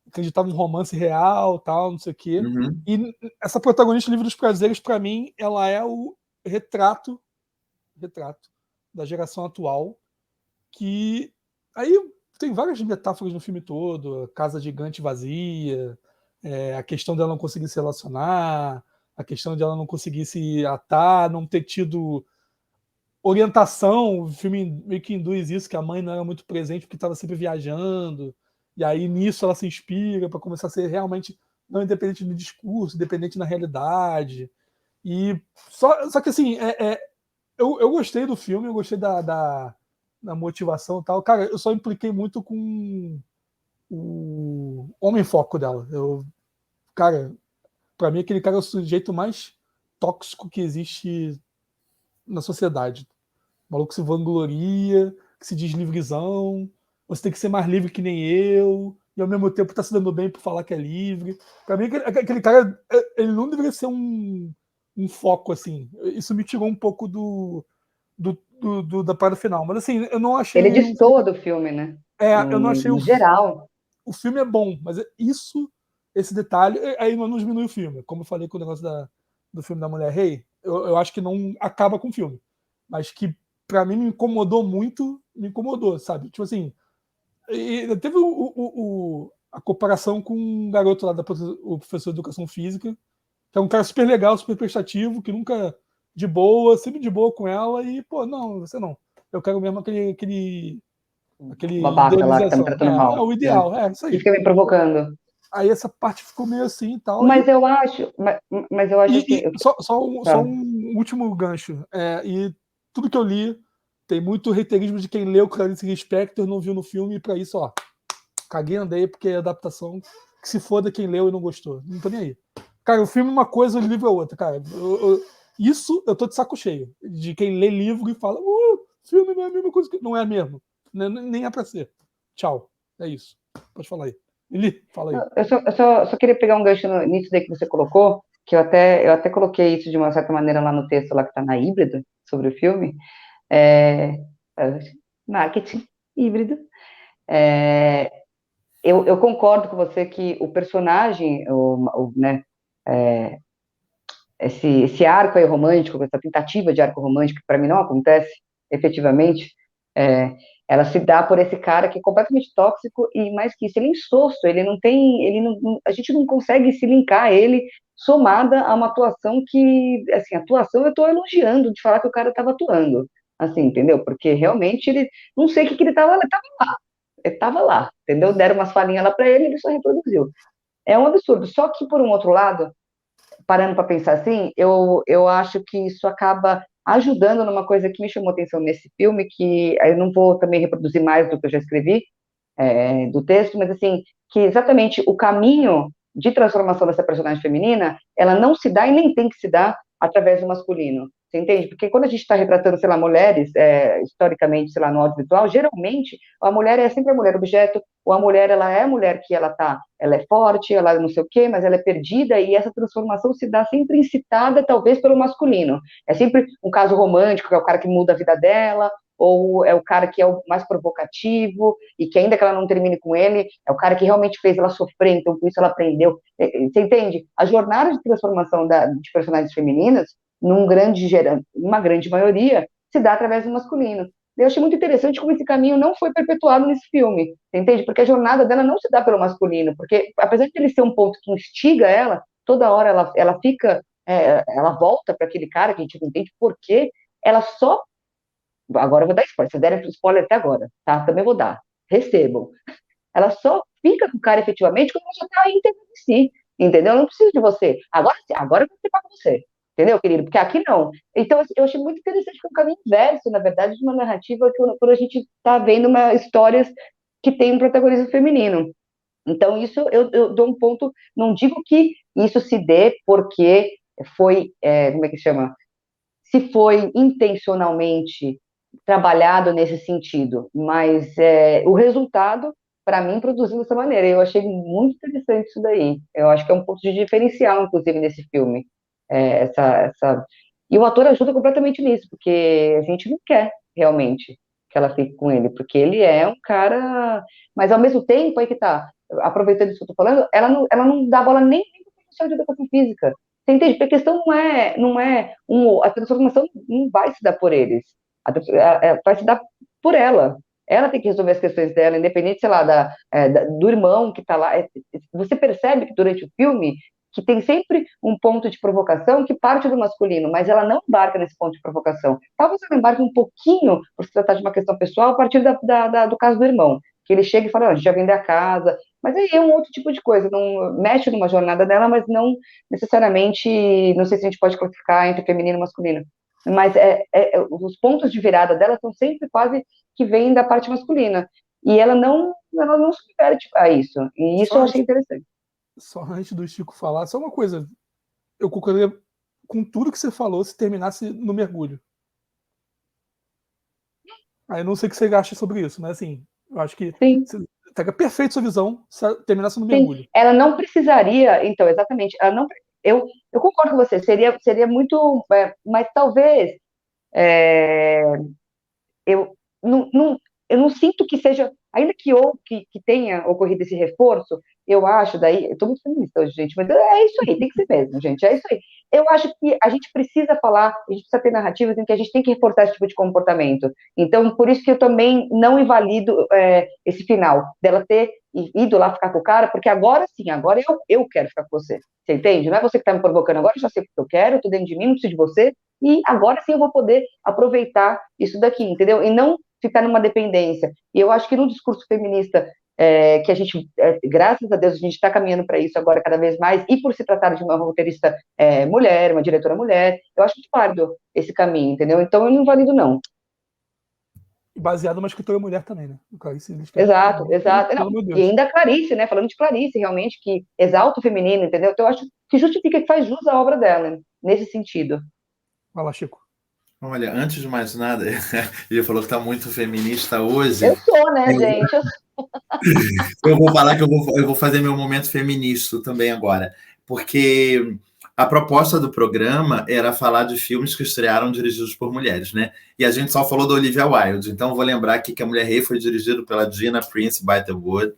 acreditava em romance real, tal, não sei o quê. E essa protagonista do Livro dos Prazeres, para mim, ela é o retrato da geração atual, que aí tem várias metáforas no filme todo, a casa gigante vazia, a questão dela não conseguir se relacionar, a questão de ela não conseguir se atar, não ter tido orientação. O filme meio que induz isso, que a mãe não era muito presente porque estava sempre viajando, e aí nisso ela se inspira para começar a ser realmente não independente do discurso, independente na realidade. E só que assim, eu gostei do filme, eu gostei da motivação e tal. Cara, eu só impliquei muito com o homem-foco dela. Cara, pra mim aquele cara é o sujeito mais tóxico que existe na sociedade. O maluco se vangloria, que se diz livrezão, você tem que ser mais livre que nem eu, e ao mesmo tempo tá se dando bem por falar que é livre. Pra mim, aquele cara, ele não deveria ser um foco, assim. Isso me tirou um pouco da parada final. Mas assim, eu não Ele achei um filme. destoa do filme, né? Eu não achei No geral. o filme é bom, mas esse detalhe, aí não diminui o filme. Como eu falei com o negócio do filme da Mulher Rei, eu acho que não acaba com o filme. Mas que pra mim me incomodou muito, me incomodou, sabe? Tipo assim, teve a comparação com um garoto lá, o professor de educação física, que é um cara super legal, super prestativo, que nunca de boa, sempre de boa com ela, e, pô, não, você não. Eu quero mesmo aquele Babaca lá que tá me idealização. tratando mal, O né? ideal, isso Que aí. fica me provocando. Aí essa parte ficou meio assim e tal. Mas eu acho assim. Só Tá. um último gancho. E tudo que eu li, tem muito reiterismo de quem leu Clarice Lispector não viu no filme, e pra isso, ó, caguei andei, porque é adaptação que se foda quem leu e não gostou. Não tô nem aí. Cara, o filme é uma coisa, o livro é outra, cara. Isso eu tô de saco cheio. De quem lê livro e fala, filme não é a mesma coisa que. Não é mesmo. Nem é pra ser. Tchau. É isso. Pode falar aí. Eli, fala aí. Eu só queria pegar um gancho nisso daí que você colocou, que eu até coloquei isso de uma certa maneira lá no texto lá que está na Híbrido, sobre o filme. É, é, marketing híbrido. É, eu concordo com você que o personagem, né, esse arco aí romântico, essa tentativa de arco romântico, que para mim não acontece efetivamente, é, ela se dá por esse cara que é completamente tóxico e, mais que isso, ele é insosso, ele não tem, a gente não consegue se linkar a ele somada a uma atuação que, assim, atuação eu estou elogiando de falar que o cara estava atuando, assim, entendeu? Porque realmente ele, não sei o que ele estava lá, ele estava lá, entendeu? Deram umas falinhas lá para ele, ele só reproduziu. É um absurdo. Só que, por um outro lado, parando para pensar assim, eu acho que isso acaba ajudando numa coisa que me chamou atenção nesse filme, que eu não vou também reproduzir mais do que eu já escrevi, do texto, mas assim, que exatamente o caminho de transformação dessa personagem feminina, ela não se dá e nem tem que se dar através do masculino. Você entende? Porque quando a gente está retratando, sei lá, mulheres, historicamente, sei lá, no audiovisual, geralmente a mulher é sempre a mulher objeto, ou a mulher, ela é a mulher que ela é forte, ela não sei o quê, mas ela é perdida, e essa transformação se dá sempre incitada, talvez, pelo masculino. É sempre um caso romântico, que é o cara que muda a vida dela, ou é o cara que é o mais provocativo, e que ainda que ela não termine com ele, é o cara que realmente fez ela sofrer, então por isso ela aprendeu. Você entende? A jornada de transformação de personagens femininas, numa grande maioria, se dá através do masculino. Eu achei muito interessante como esse caminho não foi perpetuado nesse filme, entende? Porque a jornada dela não se dá pelo masculino, porque apesar de ele ser um ponto que instiga ela, toda hora ela fica, ela volta para aquele cara que a gente não entende por quê, ela só. Agora eu vou dar spoiler, se derem spoiler até agora, tá? Também vou dar. Recebam. Ela só fica com o cara efetivamente quando ela já tá íntegra de si, entendeu? Eu não preciso de você. Agora eu vou ficar com você, entendeu, querido? Porque aqui não. Então, assim, eu achei muito interessante que é um caminho inverso, na verdade, de uma narrativa que quando a gente tá vendo histórias que tem um protagonismo feminino. Então, isso eu dou um ponto, não digo que isso se dê porque foi, como é que chama? Se foi intencionalmente trabalhado nesse sentido, mas o resultado, para mim, produziu dessa maneira. Eu achei muito interessante isso daí. Eu acho que é um ponto de diferencial, inclusive, nesse filme. E o ator ajuda completamente nisso, porque a gente não quer realmente que ela fique com ele, porque ele é um cara. Mas ao mesmo tempo, aí que tá, aproveitando isso que eu tô falando, ela não dá bola nem para o professor de educação física. Você entende? Porque a questão a transformação não vai se dar por eles, vai se dar por ela. Ela tem que resolver as questões dela, independente, sei lá, do irmão que está lá. Você percebe que durante o filme que tem sempre um ponto de provocação que parte do masculino, mas ela não embarca nesse ponto de provocação. Talvez ela embarque um pouquinho, por se tratar de uma questão pessoal, a partir do caso do irmão, que ele chega e fala, a gente já vendeu a casa, Mas aí é um outro tipo de coisa, não mexe numa jornada dela, mas não necessariamente, não sei se a gente pode classificar entre feminino e masculino. Mas os pontos de virada dela são sempre quase que vêm da parte masculina. E ela não subverte a isso. E isso Só eu antes, achei interessante. só antes do Chico falar, só uma coisa. Eu concordaria com tudo que você falou se terminasse no mergulho. Aí eu não sei o que você acha sobre isso, mas assim, eu acho que Sim. pega perfeito sua visão se terminasse no Sim, mergulho. ela não precisaria, então, exatamente, ela não, eu concordo com você, seria muito, mas talvez, é, eu eu não sinto que seja, ainda que tenha ocorrido esse reforço, eu acho, daí, eu estou muito feminista hoje, gente, mas é isso aí, tem que ser mesmo, gente, é isso aí. Eu acho que a gente precisa falar, a gente precisa ter narrativas em que a gente tem que reforçar esse tipo de comportamento. Então, por isso que eu também não invalido esse final, dela ter ido lá ficar com o cara, porque agora sim, agora eu quero ficar com você. Você entende? Não é você que está me provocando agora, eu já sei o que eu quero, eu tô dentro de mim, não preciso de você, e agora sim eu vou poder aproveitar isso daqui, entendeu? E não ficar numa dependência. E eu acho que no discurso feminista, que a gente, graças a Deus, a gente está caminhando para isso agora cada vez mais, e por se tratar de uma roteirista mulher, uma diretora mulher, eu acho muito válido esse caminho, entendeu? Então eu não invalido, não. Baseado numa escritora mulher também, né? Clarice Lispector. Exato, exato. Não, Pelo amor de e Deus. ainda a Clarice, né? Falando de Clarice, realmente, que exalta o feminino, entendeu? Então eu acho que justifica, que faz jus à obra dela, nesse sentido. Vai lá, Chico. Olha, antes de mais nada, ele falou que está muito feminista hoje. Eu sou, né, gente? Eu vou falar que eu vou fazer meu momento feminista também agora, porque a proposta do programa era falar de filmes que estrearam dirigidos por mulheres, né? E a gente só falou da Olivia Wilde, então eu vou lembrar aqui que A Mulher Rei foi dirigido pela Gina Prince Bythewood,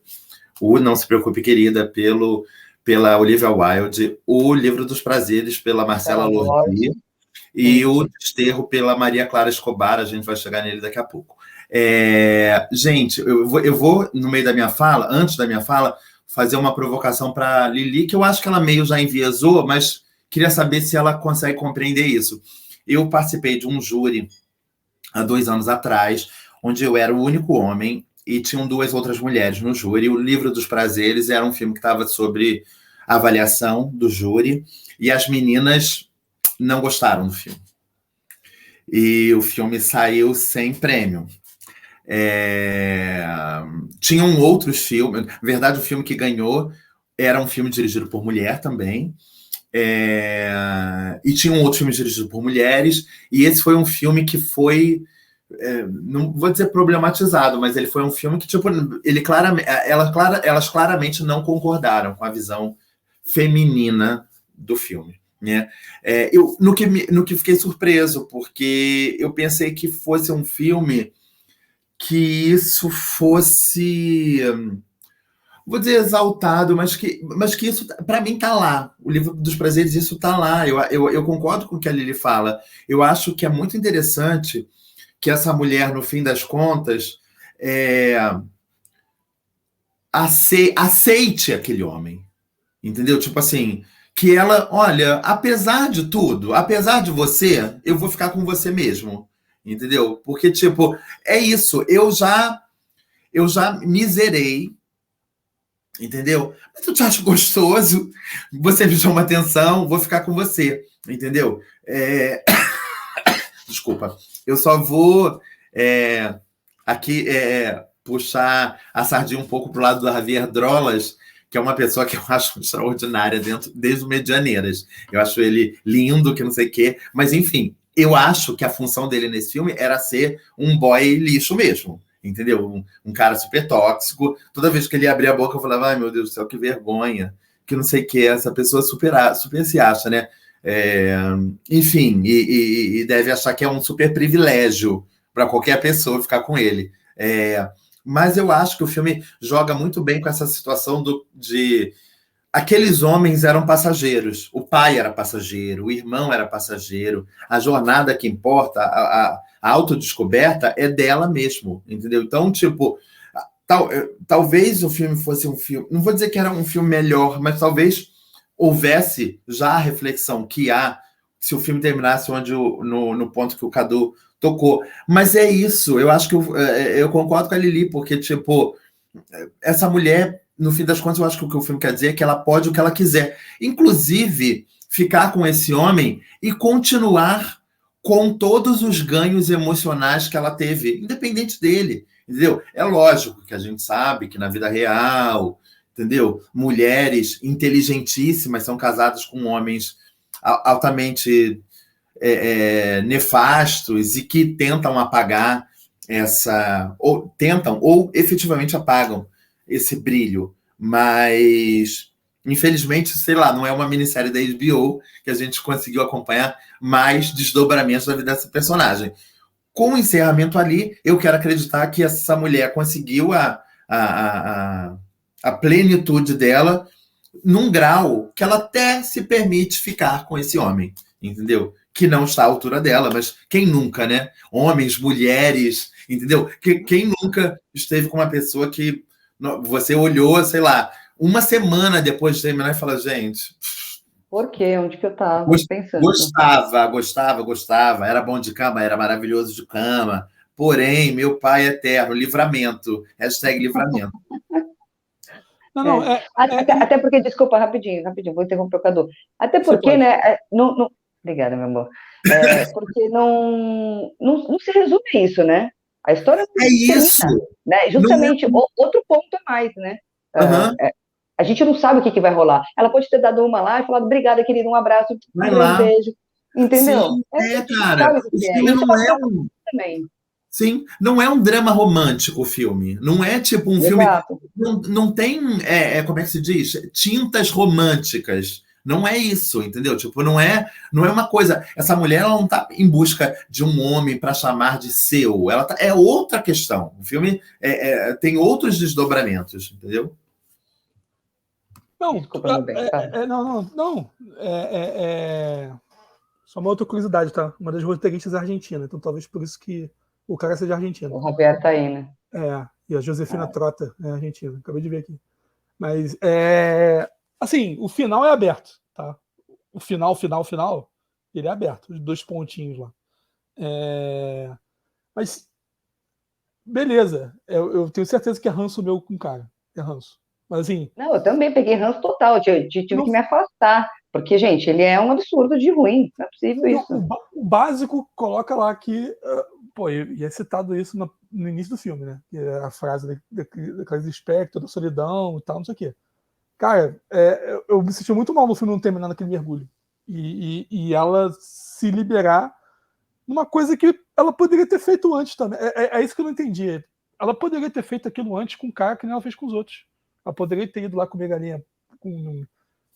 o Não Se Preocupe Querida pela Olivia Wilde, o Livro dos Prazeres pela Marcela Lordi e o Desterro pela Maria Clara Escobar, a gente vai chegar nele daqui a pouco. Gente, eu vou, no meio da minha fala, antes da minha fala, fazer uma provocação para Lili, que eu acho que ela meio já enviesou, mas queria saber se ela consegue compreender isso. Eu participei de um júri há 2 anos atrás, onde eu era o único homem e tinham 2 outras mulheres no júri. O Livro dos Prazeres era um filme que estava sobre a avaliação do júri e as meninas não gostaram do filme. E o filme saiu sem prêmio. Tinham outros filmes. Na verdade, o filme que ganhou era um filme dirigido por mulher também. E tinham outros filmes dirigidos por mulheres. E esse foi um filme que foi... não vou dizer problematizado, mas ele foi um filme que, tipo, elas claramente não concordaram com a visão feminina do filme. Né? Eu no que fiquei surpreso, porque eu pensei que fosse um filme que isso fosse, vou dizer exaltado, mas que isso, para mim, tá lá. O Livro dos Prazeres, isso tá lá. Eu concordo com o que a Lili fala. Eu acho que é muito interessante que essa mulher, no fim das contas, aceite aquele homem. Entendeu? Tipo assim, que ela, olha, apesar de tudo, apesar de você, eu vou ficar com você mesmo. Entendeu? Porque, tipo, é isso. Eu já me zerei, entendeu? Mas eu te acho gostoso, você me chama atenção, vou ficar com você, entendeu? Desculpa. Eu só vou aqui puxar a sardinha um pouco pro lado do Javier Drolas, que é uma pessoa que eu acho extraordinária desde o Medianeiras. Eu acho ele lindo, que não sei o quê. Mas, enfim, eu acho que a função dele nesse filme era ser um boy lixo mesmo. Entendeu? Um cara super tóxico. Toda vez que ele abria a boca, eu falava, ai, meu Deus do céu, que vergonha. Que não sei o quê. Essa pessoa super se acha, né? Enfim, e deve achar que é um super privilégio para qualquer pessoa ficar com ele. Mas eu acho que o filme joga muito bem com essa situação de aqueles homens eram passageiros, o pai era passageiro, o irmão era passageiro, a jornada que importa, a autodescoberta é dela mesmo, entendeu? Então, tipo, talvez o filme fosse um filme, não vou dizer que era um filme melhor, mas talvez houvesse já a reflexão que há se o filme terminasse no ponto que o Cadu tocou. Mas é isso, eu acho que eu concordo com a Lili, porque, tipo, essa mulher no fim das contas, eu acho que o que o filme quer dizer é que ela pode o que ela quiser. Inclusive, ficar com esse homem e continuar com todos os ganhos emocionais que ela teve, independente dele, entendeu? É lógico que a gente sabe que na vida real, entendeu? Mulheres inteligentíssimas são casadas com homens altamente nefastos e que tentam apagar ou efetivamente apagam esse brilho, mas infelizmente, sei lá, não é uma minissérie da HBO que a gente conseguiu acompanhar mais desdobramentos da vida dessa personagem. Com o encerramento ali, eu quero acreditar que essa mulher conseguiu a plenitude dela num grau que ela até se permite ficar com esse homem, entendeu? Que não está à altura dela, mas quem nunca, né? Homens, mulheres, entendeu? Quem nunca esteve com uma pessoa que você olhou, sei lá, uma semana depois de terminar e fala, gente... Por quê? Onde que eu estava pensando? Gostava. Era bom de cama, era maravilhoso de cama. Porém, meu pai eterno, livramento. #livramento. Não, até porque, desculpa, rapidinho, vou interromper o Cadu. Até porque, né? Obrigada, meu amor. Porque não se resume a isso, né? A história não isso, né? Justamente, outro ponto a mais, né? A gente não sabe o que vai rolar. Ela pode ter dado uma lá e falado, obrigada, querido, um abraço, um beijo. Entendeu? Sim, cara. O filme não é também. Sim, não é um drama romântico o filme. Não é tipo um filme... Não tem, como é que se diz? Tintas românticas. Não é isso, entendeu? Tipo, não é uma coisa... Essa mulher, ela não tá em busca de um homem para chamar de seu. É outra questão. O filme tem outros desdobramentos, entendeu? Não, só uma outra curiosidade, tá? Uma das roteiristas é argentina, então talvez por isso que o cara seja argentino. O Javier tá aí, né? E a Josefina Trota é argentina, acabei de ver aqui. Mas, assim, o final é aberto, tá? O final, ele é aberto, os 2 pontinhos lá. Mas, beleza, eu tenho certeza que é ranço meu com o cara, é ranço. Mas assim... Não, eu também peguei ranço total, tive que me afastar, porque, gente, ele é um absurdo de ruim, não é possível isso. O básico coloca lá que, e é citado isso no início do filme, né? Que é a frase daquela espectro, da solidão e tal, não sei o quê. Cara, eu me senti muito mal no filme não terminar naquele mergulho. E ela se liberar numa coisa que ela poderia ter feito antes também. É isso que eu não entendi. Ela poderia ter feito aquilo antes com o cara que nem ela fez com os outros. Ela poderia ter ido lá comer galinha com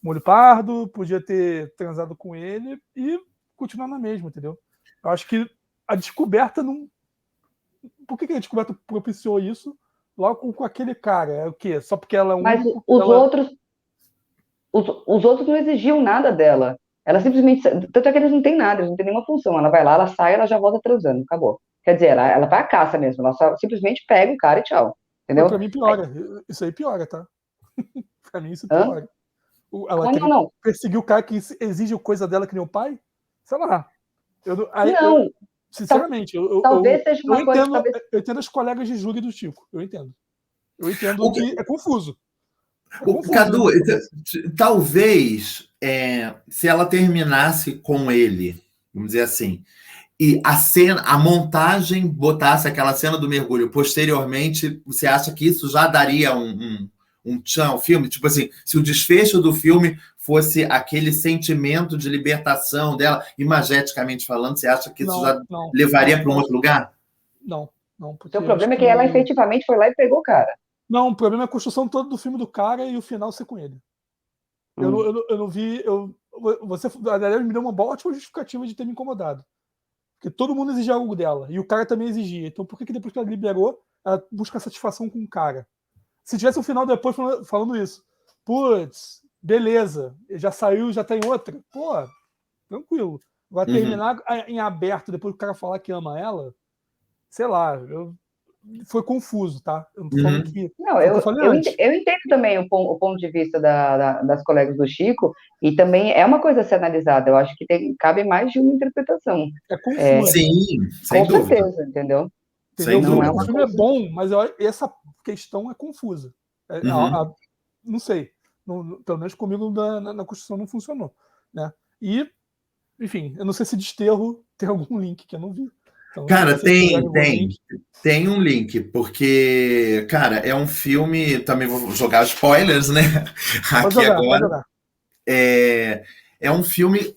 molho pardo, podia ter transado com ele e continuar na mesma, entendeu? Eu acho que a descoberta não... Por que a descoberta propiciou isso logo com aquele cara? É o quê? Só porque ela é Mas os outros não exigiam nada dela. Ela simplesmente... Tanto é que eles não têm nada, eles não têm nenhuma função. Ela vai lá, ela sai, ela já volta transando, acabou. Quer dizer, ela vai à caça mesmo, ela só simplesmente pega o cara e tchau. Entendeu? Pra mim piora. Isso aí piora, tá? Pra mim isso piora. Ela quer perseguir o cara que exige coisa dela que nem o pai? Sei lá. Sinceramente, talvez seja uma coisa... Eu entendo as colegas de júri do Chico. Eu entendo que é confuso. Cadu, talvez se ela terminasse com ele, vamos dizer assim, e a montagem botasse aquela cena do mergulho posteriormente, você acha que isso já daria um tchan ao filme? Tipo assim, se o desfecho do filme fosse aquele sentimento de libertação dela, imageticamente falando, você acha que isso levaria para um outro lugar? Não. Então, o problema é que ela efetivamente foi lá e pegou o cara. Não, o problema é a construção toda do filme do cara e o final ser com ele. Eu não vi... Você, aliás, me deu uma ótima justificativa de ter me incomodado. Porque todo mundo exigia algo dela. E o cara também exigia. Então por que depois que ela liberou, ela busca satisfação com o cara? Se tivesse um final depois falando isso. Putz, beleza. Já saiu, já tá em outra. Pô, tranquilo. Vai terminar em aberto depois que o cara falar que ama ela. Sei lá, foi confuso, tá? Eu não tô falando que... Não, eu entendo também o ponto de vista das colegas do Chico, e também é uma coisa a ser analisada. Eu acho que cabe mais de uma interpretação. É confuso. Sim, sem dúvida. Com certeza, entendeu? O filme é bom, mas essa questão é confusa. não sei. Pelo menos comigo na construção não funcionou, né? E, enfim, eu não sei se Desterro tem algum link que eu não vi. Então, Cara, se vocês tiverem algum link... tem um link, porque, cara, é um filme, também vou jogar spoilers, né? Pode Aqui jogar, agora. pode jogar. É um filme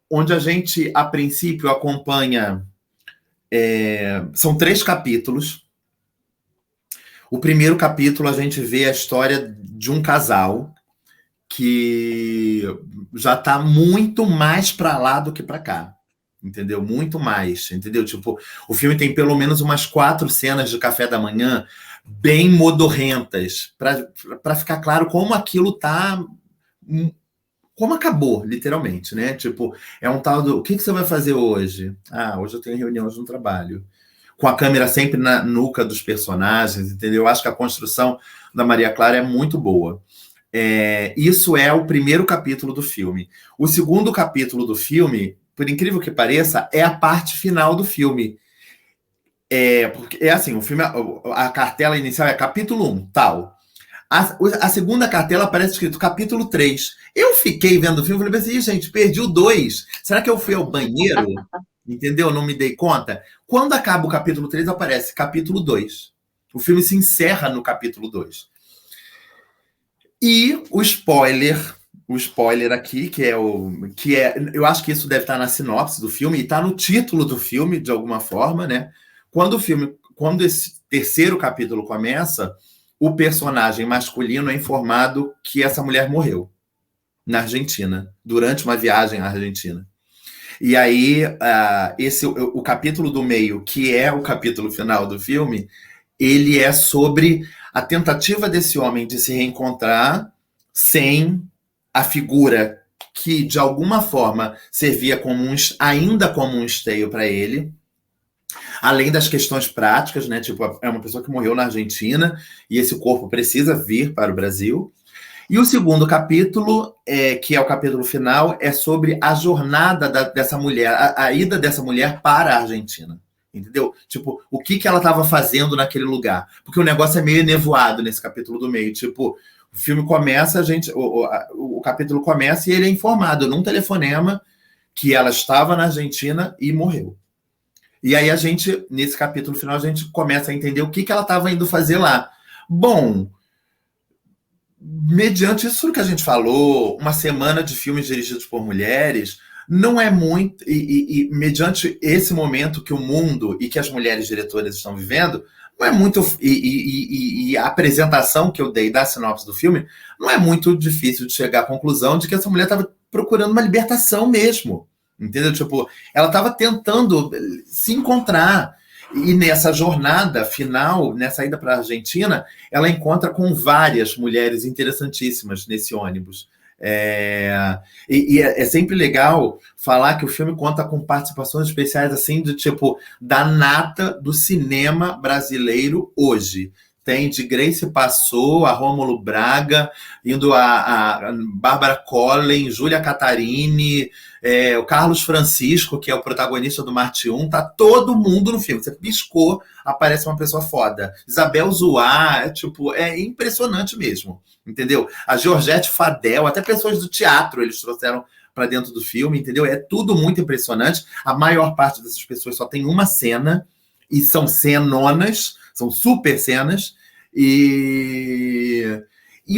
onde a gente, a princípio, acompanha. São 3 capítulos. O primeiro capítulo a gente vê a história de um casal que já está muito mais para lá do que para cá. Entendeu? Muito mais, entendeu? Tipo, o filme tem pelo menos umas 4 cenas de café da manhã bem modorrentas, para ficar claro como aquilo tá, como acabou, literalmente, né? Tipo, é um tal do, o que você vai fazer hoje? Ah, hoje eu tenho reuniões no trabalho. Com a câmera sempre na nuca dos personagens, entendeu? Eu acho que a construção da Maria Clara é muito boa. Isso é o primeiro capítulo do filme. O segundo capítulo do filme, por incrível que pareça, é a parte final do filme. Porque assim, o filme, a cartela inicial é capítulo 1, tal. A segunda cartela aparece escrito capítulo 3. Eu fiquei vendo o filme e falei assim, gente, perdi o 2. Será que eu fui ao banheiro? Entendeu? Não me dei conta. Quando acaba o capítulo 3, aparece capítulo 2. O filme se encerra no capítulo 2. E o spoiler aqui, que é, eu acho que isso deve estar na sinopse do filme e está no título do filme, de alguma forma, né? Quando esse terceiro capítulo começa, o personagem masculino é informado que essa mulher morreu na Argentina, durante uma viagem à Argentina. E aí, o capítulo do meio, que é o capítulo final do filme, ele é sobre a tentativa desse homem de se reencontrar sem a figura que, de alguma forma, servia ainda como um esteio para ele, além das questões práticas, né? Tipo, é uma pessoa que morreu na Argentina e esse corpo precisa vir para o Brasil. E o segundo capítulo, que é o capítulo final, é sobre a jornada dessa mulher, a ida dessa mulher para a Argentina. Entendeu? Tipo, o que ela estava fazendo naquele lugar. Porque o negócio é meio nevoado nesse capítulo do meio. Tipo, o filme começa, o capítulo começa e ele é informado num telefonema que ela estava na Argentina e morreu. E aí nesse capítulo final, a gente começa a entender o que ela estava indo fazer lá. Bom, mediante isso que a gente falou, uma semana de filmes dirigidos por mulheres, não é muito... E mediante esse momento que o mundo e que as mulheres diretoras estão vivendo, não é muito... E a apresentação que eu dei da sinopse do filme, não é muito difícil de chegar à conclusão de que essa mulher estava procurando uma libertação mesmo. Entendeu? Tipo, ela estava tentando se encontrar. E nessa jornada final, nessa ida para a Argentina, ela encontra com várias mulheres interessantíssimas nesse ônibus. E é sempre legal falar que o filme conta com participações especiais assim de tipo da nata do cinema brasileiro hoje. Tem de Grace Passou, a Rômulo Braga, indo a Bárbara Collen, Júlia Catarini, o Carlos Francisco, que é o protagonista do Marte 1, tá todo mundo no filme. Você piscou, aparece uma pessoa foda. Isabel Zoá, é impressionante mesmo, entendeu? A Georgette Fadel, até pessoas do teatro eles trouxeram para dentro do filme, entendeu? É tudo muito impressionante. A maior parte dessas pessoas só tem uma cena, e são cenonas, são super cenas, e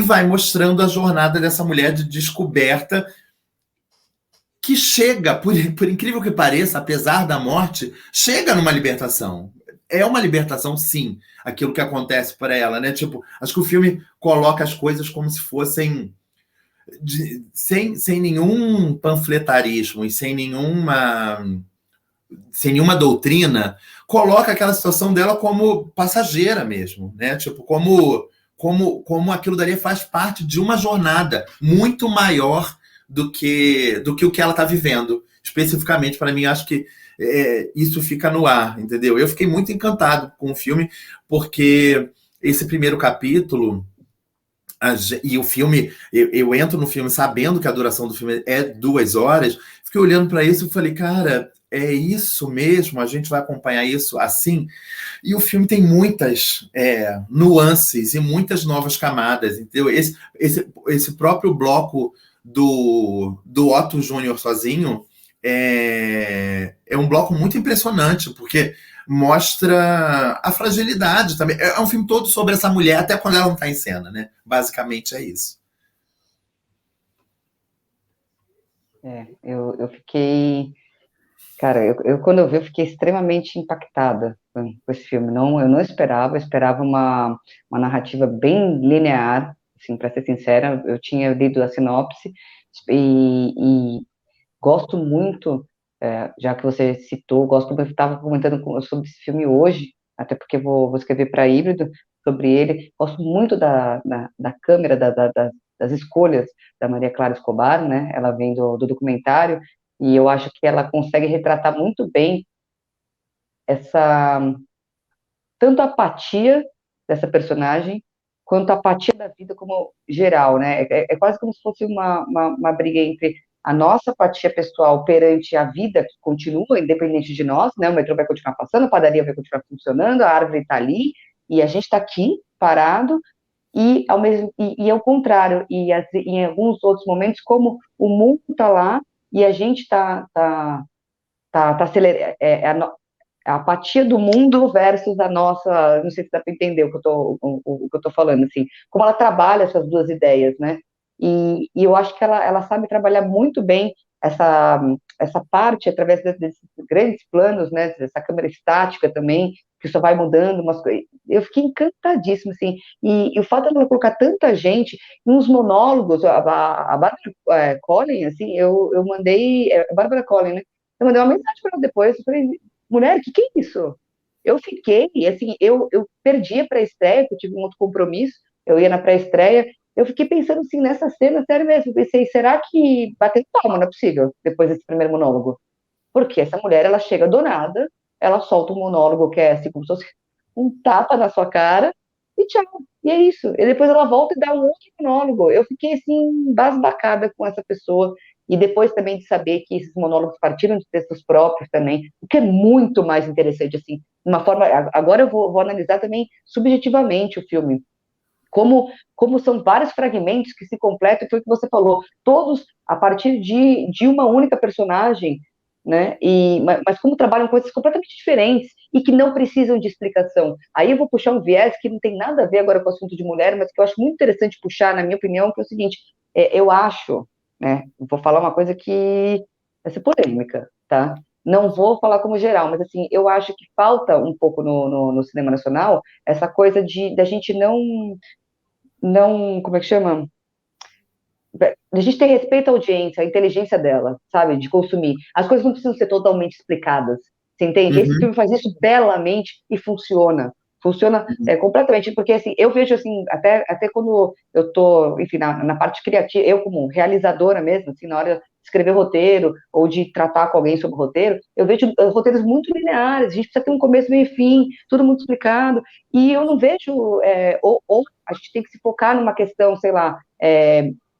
vai mostrando a jornada dessa mulher de descoberta que chega, por incrível que pareça, apesar da morte, chega numa libertação. É uma libertação, sim, aquilo que acontece para ela, né? Tipo, acho que o filme coloca as coisas como se fossem sem nenhum panfletarismo e sem nenhuma doutrina, coloca aquela situação dela como passageira mesmo, né? Tipo, como aquilo dali faz parte de uma jornada muito maior do que o que ela está vivendo. Especificamente, para mim, acho que isso fica no ar, entendeu? Eu fiquei muito encantado com o filme, porque esse primeiro capítulo... E o filme, eu entro no filme sabendo que a duração do filme é 2 horas, fiquei olhando para isso e falei, cara, é isso mesmo, a gente vai acompanhar isso assim. E o filme tem muitas nuances e muitas novas camadas, entendeu? Esse próprio bloco do Otto Júnior sozinho é um bloco muito impressionante, porque mostra a fragilidade também. É um filme todo sobre essa mulher, até quando ela não está em cena, né? Basicamente é isso. Eu fiquei... Cara, quando eu vi, eu fiquei extremamente impactada com esse filme. Eu não esperava, eu esperava uma narrativa bem linear, assim, para ser sincera. Eu tinha lido a sinopse e gosto muito, já que você citou, eu estava comentando sobre esse filme hoje, até porque vou escrever para Híbrido sobre ele. Gosto muito da câmera, das escolhas da Maria Clara Escobar, né? Ela vem do documentário, e eu acho que ela consegue retratar muito bem essa, tanto a apatia dessa personagem, quanto a apatia da vida como geral, né? É quase como se fosse uma briga entre a nossa apatia pessoal perante a vida que continua, independente de nós, né? O metrô vai continuar passando, a padaria vai continuar funcionando, a árvore está ali, e a gente está aqui, parado, e ao contrário, em alguns outros momentos, como o mundo está lá, e a gente está acelerando, a apatia do mundo versus a nossa, não sei se dá para entender o que eu tô falando, assim, como ela trabalha essas duas ideias, né? E eu acho que ela sabe trabalhar muito bem essa parte através desses grandes planos, né? Dessa câmera estática também, que só vai mudando umas coisas. Eu fiquei encantadíssima, assim, e o fato de ela colocar tanta gente em uns monólogos, a Bárbara Collin, assim, eu mandei, a Bárbara Collin, né? Eu mandei uma mensagem para ela depois, eu falei, mulher, o que é isso? Eu fiquei, assim, eu perdi a pré-estreia, eu tive um outro compromisso, eu ia na pré-estreia, eu fiquei pensando, assim, nessa cena, sério mesmo, eu pensei, será que bateu palma, não é possível, depois desse primeiro monólogo? Porque essa mulher, ela chega do nada, ela solta um monólogo que é, assim, como se fosse um tapa na sua cara, e tchau, e é isso. E depois ela volta e dá um outro monólogo. Eu fiquei, assim, basbacada com essa pessoa, e depois também de saber que esses monólogos partiram de textos próprios também, o que é muito mais interessante, assim, uma forma, agora eu vou analisar também subjetivamente o filme, como são vários fragmentos que se completam, foi o que você falou, todos a partir de uma única personagem, né, mas como trabalham coisas completamente diferentes e que não precisam de explicação. Aí eu vou puxar um viés que não tem nada a ver agora com o assunto de mulher, mas que eu acho muito interessante puxar, na minha opinião, que é o seguinte, eu acho, né, vou falar uma coisa que vai ser polêmica, tá? Não vou falar como geral, mas assim, eu acho que falta um pouco no cinema nacional essa coisa da gente não, como é que chama? A gente tem respeito à audiência, à inteligência dela, sabe? De consumir. As coisas não precisam ser totalmente explicadas. Você entende? Esse Uhum. filme faz isso belamente e funciona. Funciona completamente, porque assim, eu vejo assim, até quando eu tô, enfim, na parte criativa, eu como realizadora mesmo, assim, na hora de escrever roteiro, ou de tratar com alguém sobre roteiro, eu vejo roteiros muito lineares, a gente precisa ter um começo, meio e fim, tudo muito explicado, e eu não vejo, ou a gente tem que se focar numa questão, sei lá,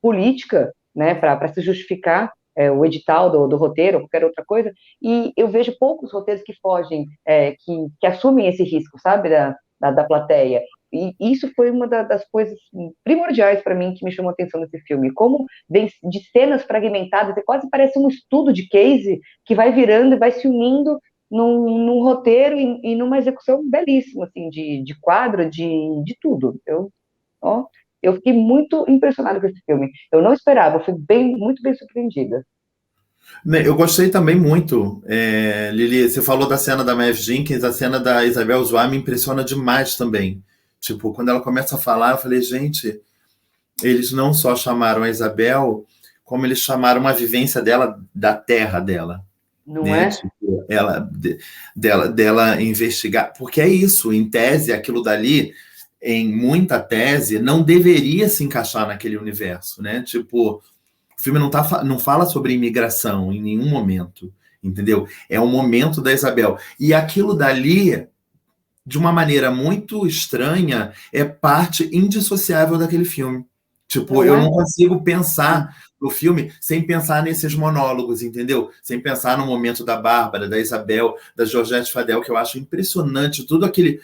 política, né, para se justificar o edital do roteiro, ou qualquer outra coisa, e eu vejo poucos roteiros que fogem, que assumem esse risco, sabe, da plateia. E isso foi uma das coisas primordiais para mim que me chamou a atenção nesse filme. Como vem de cenas fragmentadas, quase parece um estudo de case que vai virando e vai se unindo num roteiro e numa execução belíssima, assim, de quadro, de tudo. Eu fiquei muito impressionada com esse filme. Eu não esperava, eu fui muito bem surpreendida. Eu gostei também muito, Lili. Você falou da cena da Maeve Jenkins, a cena da Isabel Zoá me impressiona demais também. Tipo, quando ela começa a falar, eu falei, gente, eles não só chamaram a Isabel, como eles chamaram a vivência dela, da terra dela, Não né? é? Tipo, dela investigar. Porque é isso, em tese, aquilo dali, em muita tese, não deveria se encaixar naquele universo, né? Tipo, o filme não fala sobre imigração em nenhum momento, entendeu? É o momento da Isabel. E aquilo dali, de uma maneira muito estranha, é parte indissociável daquele filme. Tipo, Não eu é? não consigo pensar pro filme sem pensar nesses monólogos, entendeu? Sem pensar no momento da Bárbara, da Isabel, da Georgette Fadel, que eu acho impressionante, todo aquele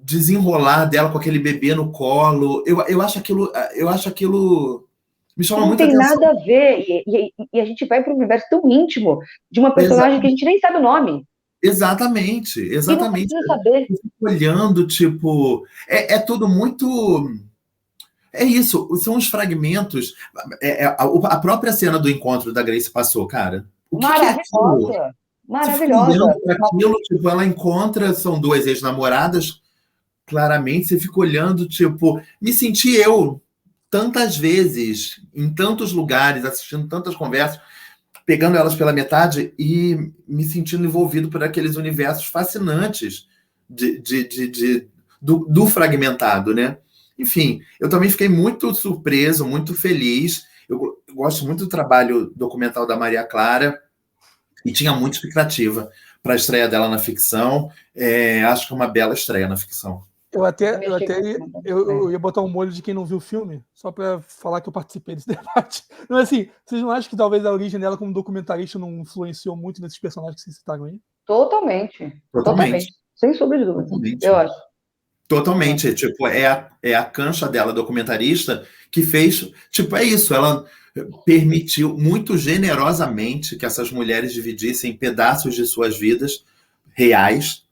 desenrolar dela com aquele bebê no colo. Eu acho aquilo me chama Não muita tem atenção. nada a ver, e a gente vai para um universo tão íntimo de uma personagem que a gente nem sabe o nome. Exatamente, E não exatamente. precisa saber. Eu fico olhando, tipo, é tudo muito. É isso, são os fragmentos. A própria cena do encontro da Grace passou, cara. O que é aquilo? Maravilhosa, Você fica maravilhosa. olhando para aquilo, tipo, ela encontra, são duas ex-namoradas, claramente, você fica olhando, tipo, me senti eu tantas vezes, em tantos lugares, assistindo tantas conversas, pegando elas pela metade e me sentindo envolvido por aqueles universos fascinantes do fragmentado, né? Enfim, eu também fiquei muito surpreso, muito feliz. Eu gosto muito do trabalho documental da Maria Clara e tinha muita expectativa para a estreia dela na ficção. Acho que é uma bela estreia na ficção. Eu ia botar um molho de quem não viu o filme, só para falar que eu participei desse debate. Não, assim, vocês não acham que talvez a origem dela como documentarista não influenciou muito nesses personagens que vocês citaram aí? Totalmente. Sem sombra de dúvida. Totalmente. Eu acho. Totalmente. Tipo, é a cancha dela, documentarista, que fez. Tipo, é isso. Ela permitiu muito generosamente que essas mulheres dividissem pedaços de suas vidas reais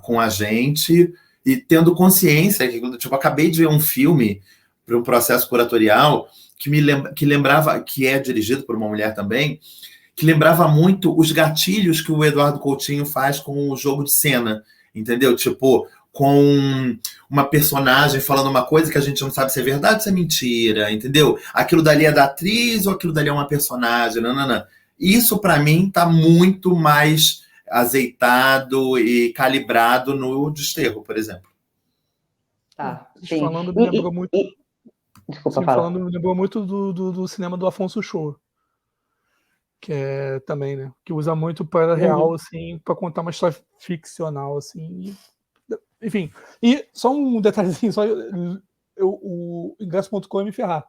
com a gente e tendo consciência que, tipo, acabei de ver um filme para um processo curatorial que lembrava, que é dirigido por uma mulher também, que lembrava muito os gatilhos que o Eduardo Coutinho faz com o jogo de cena, entendeu? Tipo, com uma personagem falando uma coisa que a gente não sabe se é verdade ou se é mentira, entendeu? Aquilo dali é da atriz ou aquilo dali é uma personagem, não. Isso, para mim, tá muito mais azeitado e calibrado no Desterro, por exemplo. Tá, sim. Falando, me lembrou muito. Desculpa, fala. Falando, me lembrou muito do cinema do Afonso Show, que é também, né? Que usa muito para real, assim, para contar uma história ficcional, assim. Enfim. E só um detalhezinho, o ingresso.com ia me ferrar.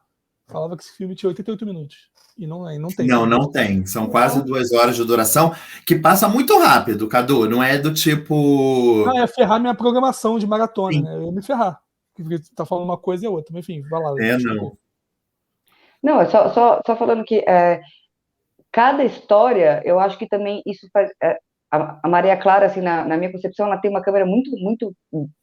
Falava que esse filme tinha 88 minutos. E não tem. Não tem. São quase 2 horas de duração, que passa muito rápido, Cadu. Não é do tipo. Não, é ferrar minha programação de maratona, Sim. né? Eu ia me ferrar. Porque tá falando uma coisa e outra. Mas, enfim, vai lá. Não. Não, é só falando que cada história, eu acho que também isso faz. A Maria Clara, assim, na minha concepção, ela tem uma câmera muito,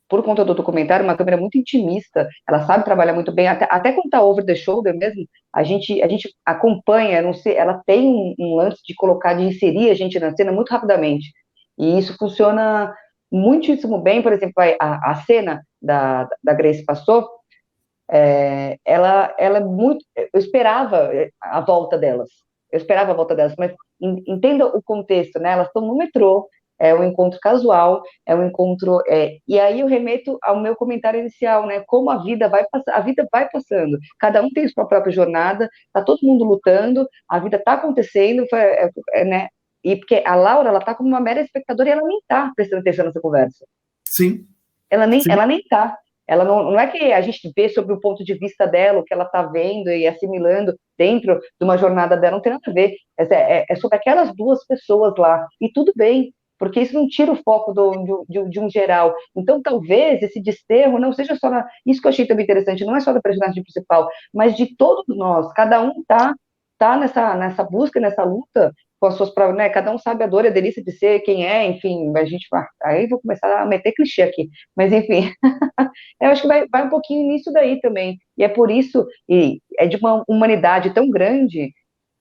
por conta do documentário, uma câmera muito intimista. Ela sabe trabalhar muito bem, até quando tá over the shoulder mesmo, a gente acompanha, não sei, ela tem um lance de inserir a gente na cena muito rapidamente. E isso funciona muitíssimo bem. Por exemplo, a cena da Grace passou, ela é muito. Eu esperava a volta delas. Mas entenda o contexto, né? Elas estão no metrô, é um encontro casual, é um encontro. E aí eu remeto ao meu comentário inicial, né? Como a vida vai passando. Cada um tem sua própria jornada, tá todo mundo lutando, a vida tá acontecendo, né? E porque a Laura, ela tá como uma mera espectadora e ela nem tá prestando atenção nessa conversa. Sim. Ela nem tá. Ela não é que a gente vê sobre o ponto de vista dela, o que ela está vendo e assimilando dentro de uma jornada dela, não tem nada a ver. É sobre aquelas duas pessoas lá. E tudo bem, porque isso não tira o foco de um geral. Então, talvez esse desterro não seja só isso que eu achei também interessante, não é só da personagem principal, mas de todos nós. Cada um tá nessa busca, nessa luta, com as suas próprias, né? Cada um sabe a dor e a delícia de ser quem é, enfim, a gente aí vou começar a meter clichê aqui, mas enfim, eu acho que vai um pouquinho nisso daí também, e é por isso, e é de uma humanidade tão grande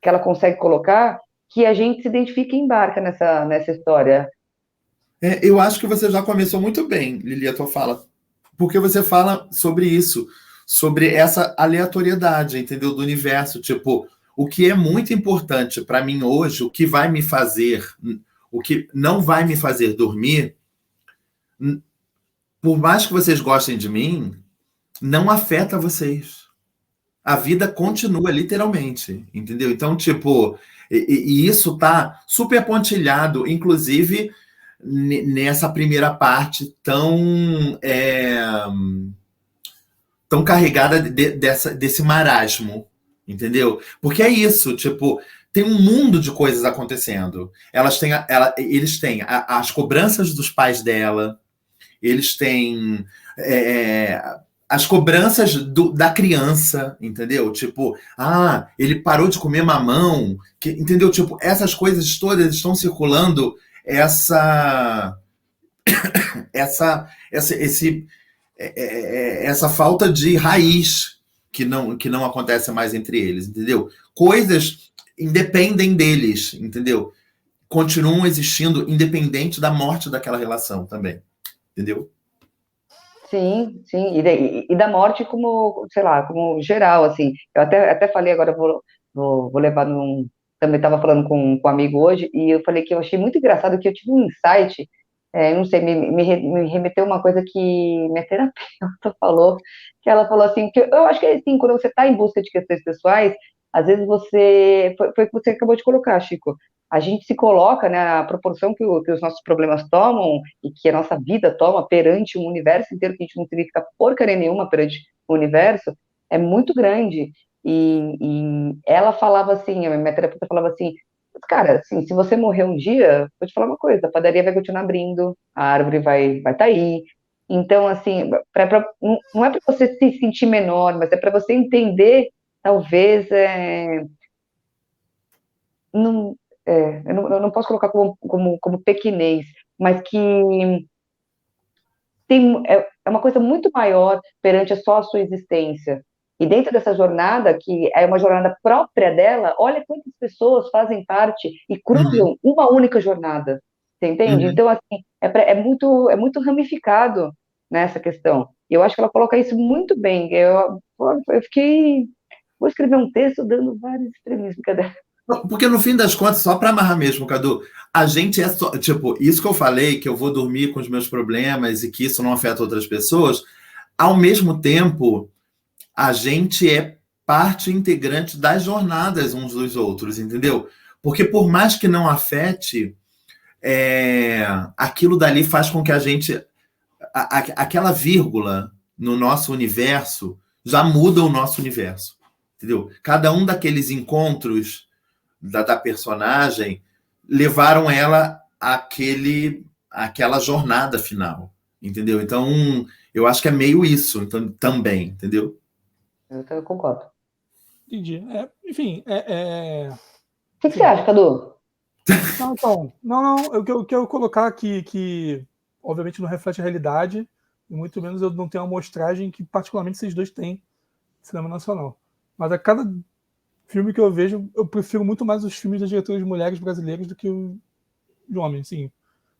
que ela consegue colocar, que a gente se identifica e embarca nessa história. Eu acho que você já começou muito bem, Lili, a tua fala, porque você fala sobre isso, sobre essa aleatoriedade, entendeu, do universo, tipo, o que é muito importante para mim hoje, o que não vai me fazer dormir, por mais que vocês gostem de mim, não afeta vocês. A vida continua literalmente, entendeu? Então, tipo, e isso tá super pontilhado, inclusive nessa primeira parte tão tão carregada desse marasmo, entendeu? Porque é isso, tipo, tem um mundo de coisas acontecendo. Eles têm as cobranças dos pais dela, eles têm as cobranças da criança, entendeu? Tipo, ele parou de comer mamão, entendeu? Tipo, essas coisas todas estão circulando essa falta de raiz que não acontece mais entre eles, entendeu? Coisas independem deles, entendeu? Continuam existindo independente da morte daquela relação também, entendeu? Sim, sim, e da morte como, sei lá, como geral, assim. Eu até falei agora, vou levar também estava falando com um amigo hoje, e eu falei que eu achei muito engraçado que eu tive um insight, não sei, me remeteu uma coisa que minha terapeuta falou, que ela falou assim, que eu acho que assim, quando você está em busca de questões pessoais, às vezes foi o que você acabou de colocar, Chico, a gente se coloca, né, a proporção que os nossos problemas tomam e que a nossa vida toma perante um universo inteiro, que a gente não significa porcaria nenhuma perante o universo, é muito grande. E ela falava assim, a minha terapeuta falava assim, cara, assim, se você morrer um dia, vou te falar uma coisa, a padaria vai continuar abrindo, a árvore vai tá aí. Então, assim, não é para você se sentir menor, mas é para você entender, talvez, não, eu não posso colocar como pequenez, mas que é uma coisa muito maior perante só a sua existência. E dentro dessa jornada, que é uma jornada própria dela, olha quantas pessoas fazem parte e cruzam uma única jornada. Você entende? Então, assim, é muito ramificado nessa questão. E eu acho que ela coloca isso muito bem. Eu fiquei. Vou escrever um texto dando vários extremismos. Cadê? Porque no fim das contas, só para amarrar mesmo, Cadu, a gente é só. Tipo, isso que eu falei, que eu vou dormir com os meus problemas e que isso não afeta outras pessoas, ao mesmo tempo, a gente é parte integrante das jornadas uns dos outros, entendeu? Porque por mais que não afete, aquilo dali faz com que a gente. Aquela vírgula no nosso universo já muda o nosso universo, entendeu? Cada um daqueles encontros da personagem levaram ela àquela jornada final, entendeu? Então, eu acho que é meio isso então, também, entendeu? Eu concordo. Entendi. Enfim, O que você acha, Cadu? Não, então, não, eu quero colocar aqui que, obviamente, não reflete a realidade, e muito menos eu não tenho uma amostragem que, particularmente, esses dois têm no cinema nacional. Mas a cada filme que eu vejo, eu prefiro muito mais os filmes das diretoras mulheres brasileiras do que os de homens, sim.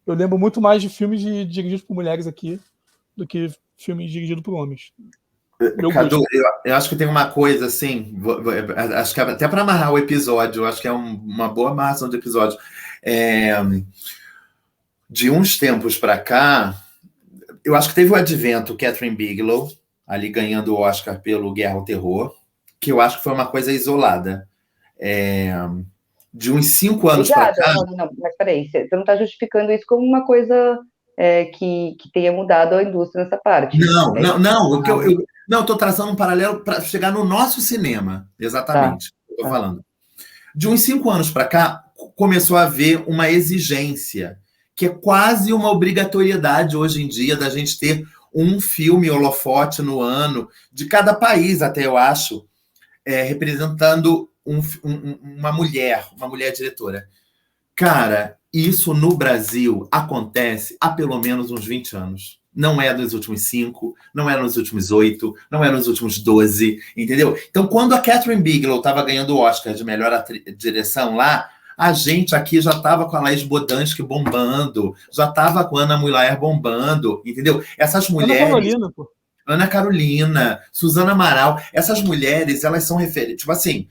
Eu lembro muito mais de filmes dirigidos por mulheres aqui do que filmes dirigidos por homens. Cadu, eu acho que tem uma coisa assim, acho que até para amarrar o episódio, acho que é uma boa amarração de episódio. De uns tempos para cá, eu acho que teve o advento Catherine Bigelow, ali ganhando o Oscar pelo Guerra ao Terror, que eu acho que foi uma coisa isolada. De uns 5 anos para cá... Não, mas peraí, você não está justificando isso como uma coisa que tenha mudado a indústria nessa parte. Não, estou traçando um paralelo para chegar no nosso cinema, exatamente, eu estou falando. De uns 5 anos para cá, começou a haver uma exigência, que é quase uma obrigatoriedade hoje em dia da gente ter um filme holofote no ano, de cada país até, eu acho, representando uma mulher diretora. Cara, isso no Brasil acontece há pelo menos uns 20 anos. Não é nos últimos 5, não é nos últimos 8, não é nos últimos 12, entendeu? Então, quando a Catherine Bigelow estava ganhando o Oscar de melhor direção lá, a gente aqui já estava com a Laís Bodansky bombando, já estava com a Ana Mulaer bombando, entendeu? Essas mulheres... Ana Carolina, Suzana Amaral, essas mulheres, elas são referentes. Tipo assim,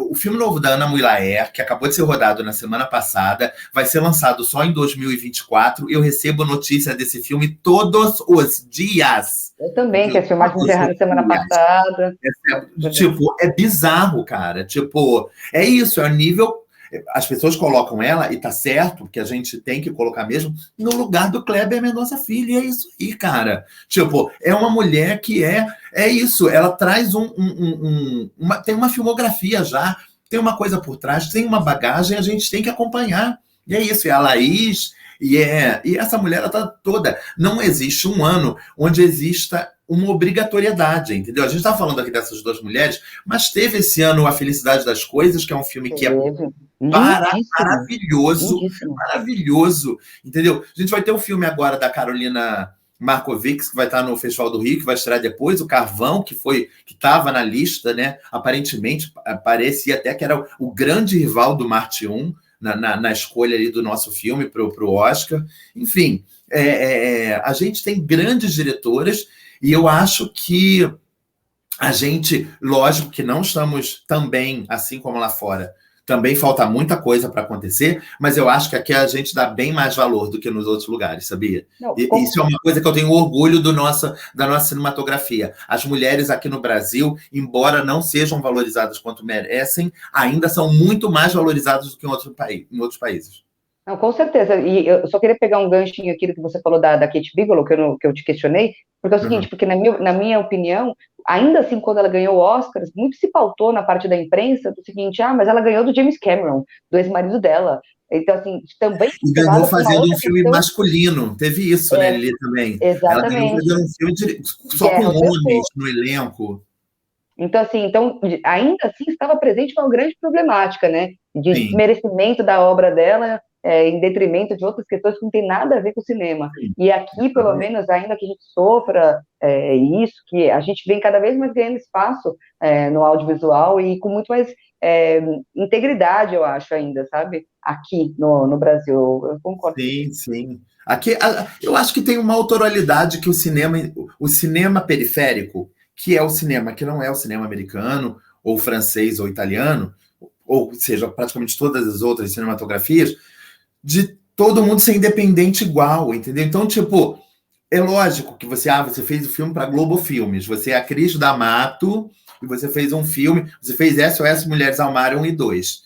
o filme novo da Ana Mulaer, que acabou de ser rodado na semana passada, vai ser lançado só em 2024. Eu recebo notícia desse filme todos os dias. Eu também, que as filmagens encerraram na semana passada. É bizarro, cara. Tipo, é isso, é o nível... as pessoas colocam ela, e tá certo, porque a gente tem que colocar mesmo, no lugar do Kleber Mendonça Filho, e é isso aí, cara. Tipo, é uma mulher que é isso, ela traz tem uma filmografia já, tem uma coisa por trás, tem uma bagagem, a gente tem que acompanhar. E é isso, é a Laís, e essa mulher, ela tá toda. Não existe um ano onde exista uma obrigatoriedade, entendeu? A gente está falando aqui dessas duas mulheres, mas teve esse ano A Felicidade das Coisas, que é um filme que é maravilhoso, maravilhoso, entendeu? A gente vai ter um filme agora da Carolina Markovics, que vai estar no Festival do Rio, que vai estrear depois, o Carvão, que estava na lista, né? Aparentemente, parecia até que era o grande rival do Marte 1, na escolha ali do nosso filme para o Oscar. Enfim, a gente tem grandes diretoras, e eu acho que a gente, lógico que não estamos também, assim como lá fora, também falta muita coisa para acontecer, mas eu acho que aqui a gente dá bem mais valor do que nos outros lugares, sabia? Isso é uma coisa que eu tenho orgulho da nossa cinematografia. As mulheres aqui no Brasil, embora não sejam valorizadas quanto merecem, ainda são muito mais valorizadas do que em outros países. Não, com certeza. E eu só queria pegar um ganchinho aqui do que você falou da Kate Bigelow, que eu te questionei, porque é o seguinte, porque na minha opinião, ainda assim, quando ela ganhou o Oscar, muito se pautou na parte da imprensa do seguinte, mas ela ganhou do James Cameron, do ex-marido dela. Então, assim, também... E ganhou fazendo um filme masculino, teve isso, né, Lili, também. Exatamente. Ela ganhou fazendo um filme só com homens no elenco. Então, assim, ainda assim estava presente uma grande problemática, né, de desmerecimento da obra dela, em detrimento de outras questões que não tem nada a ver com o cinema. E aqui, pelo menos, ainda que a gente sofra isso, que a gente vem cada vez mais ganhando espaço no audiovisual e com muito mais integridade, eu acho, ainda, sabe? Aqui no Brasil, eu concordo. Sim, sim. Aqui, eu acho que tem uma autoralidade que o cinema periférico, que é o cinema que não é o cinema americano, ou francês, ou italiano, ou seja, praticamente todas as outras cinematografias, de todo mundo ser independente igual, entendeu? Então, tipo, é lógico que você fez o filme para Globo Filmes, você é a Cris D'Amato, e você fez um filme, você fez SOS Mulheres ao Mar 1 e 2.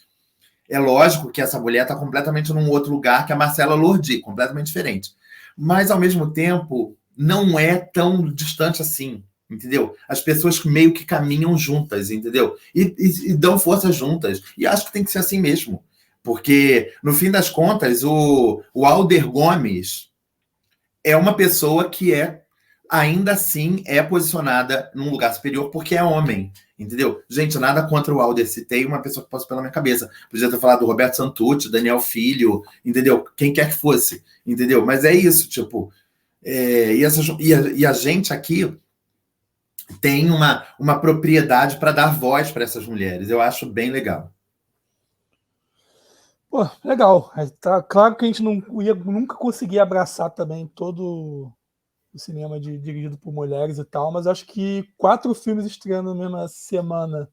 É lógico que essa mulher está completamente num outro lugar que a Marcela Lordi, completamente diferente. Mas, ao mesmo tempo, não é tão distante assim, entendeu? As pessoas meio que caminham juntas, entendeu? E dão força juntas. E acho que tem que ser assim mesmo. Porque, no fim das contas, o Alder Gomes é uma pessoa que ainda assim é posicionada num lugar superior porque é homem, entendeu? Gente, nada contra o Alder, citei uma pessoa que passou pela minha cabeça. Podia ter falado do Roberto Santucci, Daniel Filho, entendeu? Quem quer que fosse, entendeu? Mas é isso, tipo... e a gente aqui tem uma propriedade para dar voz para essas mulheres. Eu acho bem legal. Pô, legal. Tá claro que a gente não ia nunca conseguir abraçar também todo o cinema dirigido por mulheres e tal, mas acho que 4 filmes estreando na mesma semana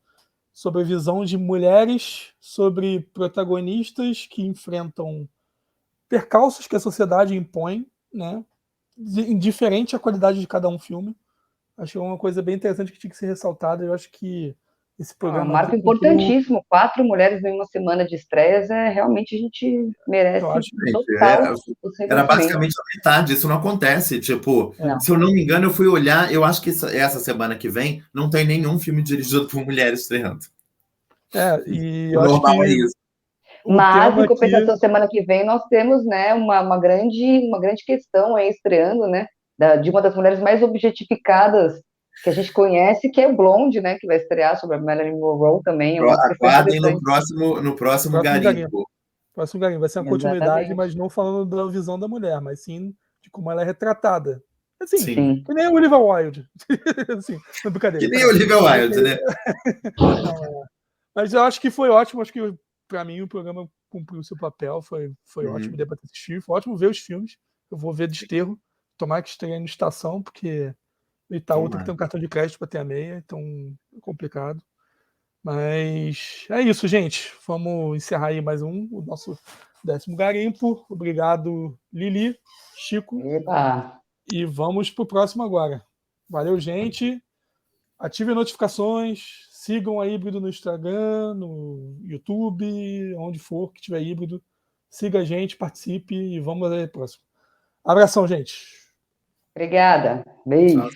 sobre a visão de mulheres, sobre protagonistas que enfrentam percalços que a sociedade impõe, né? Indiferente à qualidade de cada um filme. Acho que é uma coisa bem interessante que tinha que ser ressaltada. Eu acho que esse programa... Um marco importantíssimo. 4 mulheres em uma semana de estreias, realmente a gente merece total. Era basicamente a metade, isso não acontece. Tipo, se eu não me engano, eu fui olhar, eu acho que essa semana que vem não tem nenhum filme dirigido por mulheres estreando. E eu acho que... isso. Mas, em compensação, semana que vem nós temos, né, uma grande questão aí estreando, né, de uma das mulheres mais objetificadas que a gente conhece, que é o Blonde, né, que vai estrear sobre a Marilyn Monroe também. Aguardem no próximo Garimpo. Próximo Garimpo. Vai ser uma continuidade, mas não falando da visão da mulher, mas sim de como ela é retratada. Assim, sim. Que nem a Olivia Wilde. Assim, brincadeira. Que nem a Olivia Wilde, né? Mas eu acho que foi ótimo, acho que para mim o programa cumpriu o seu papel, foi ótimo debater assistir, foi ótimo ver os filmes. Eu vou ver Desterro, tomara que estreie no Estação, porque o Itaú tem que ter um cartão de crédito para ter a meia, então é complicado. Mas é isso, gente. Vamos encerrar aí mais o nosso 10º Garimpo. Obrigado, Lili, Chico. Epa. E vamos pro próximo agora. Valeu, gente. Ative as notificações, Sigam a Híbrido no Instagram, no YouTube, onde for que tiver Híbrido. Siga a gente, participe e vamos até o próximo. Abração, gente. Obrigada. Beijo. Tchau.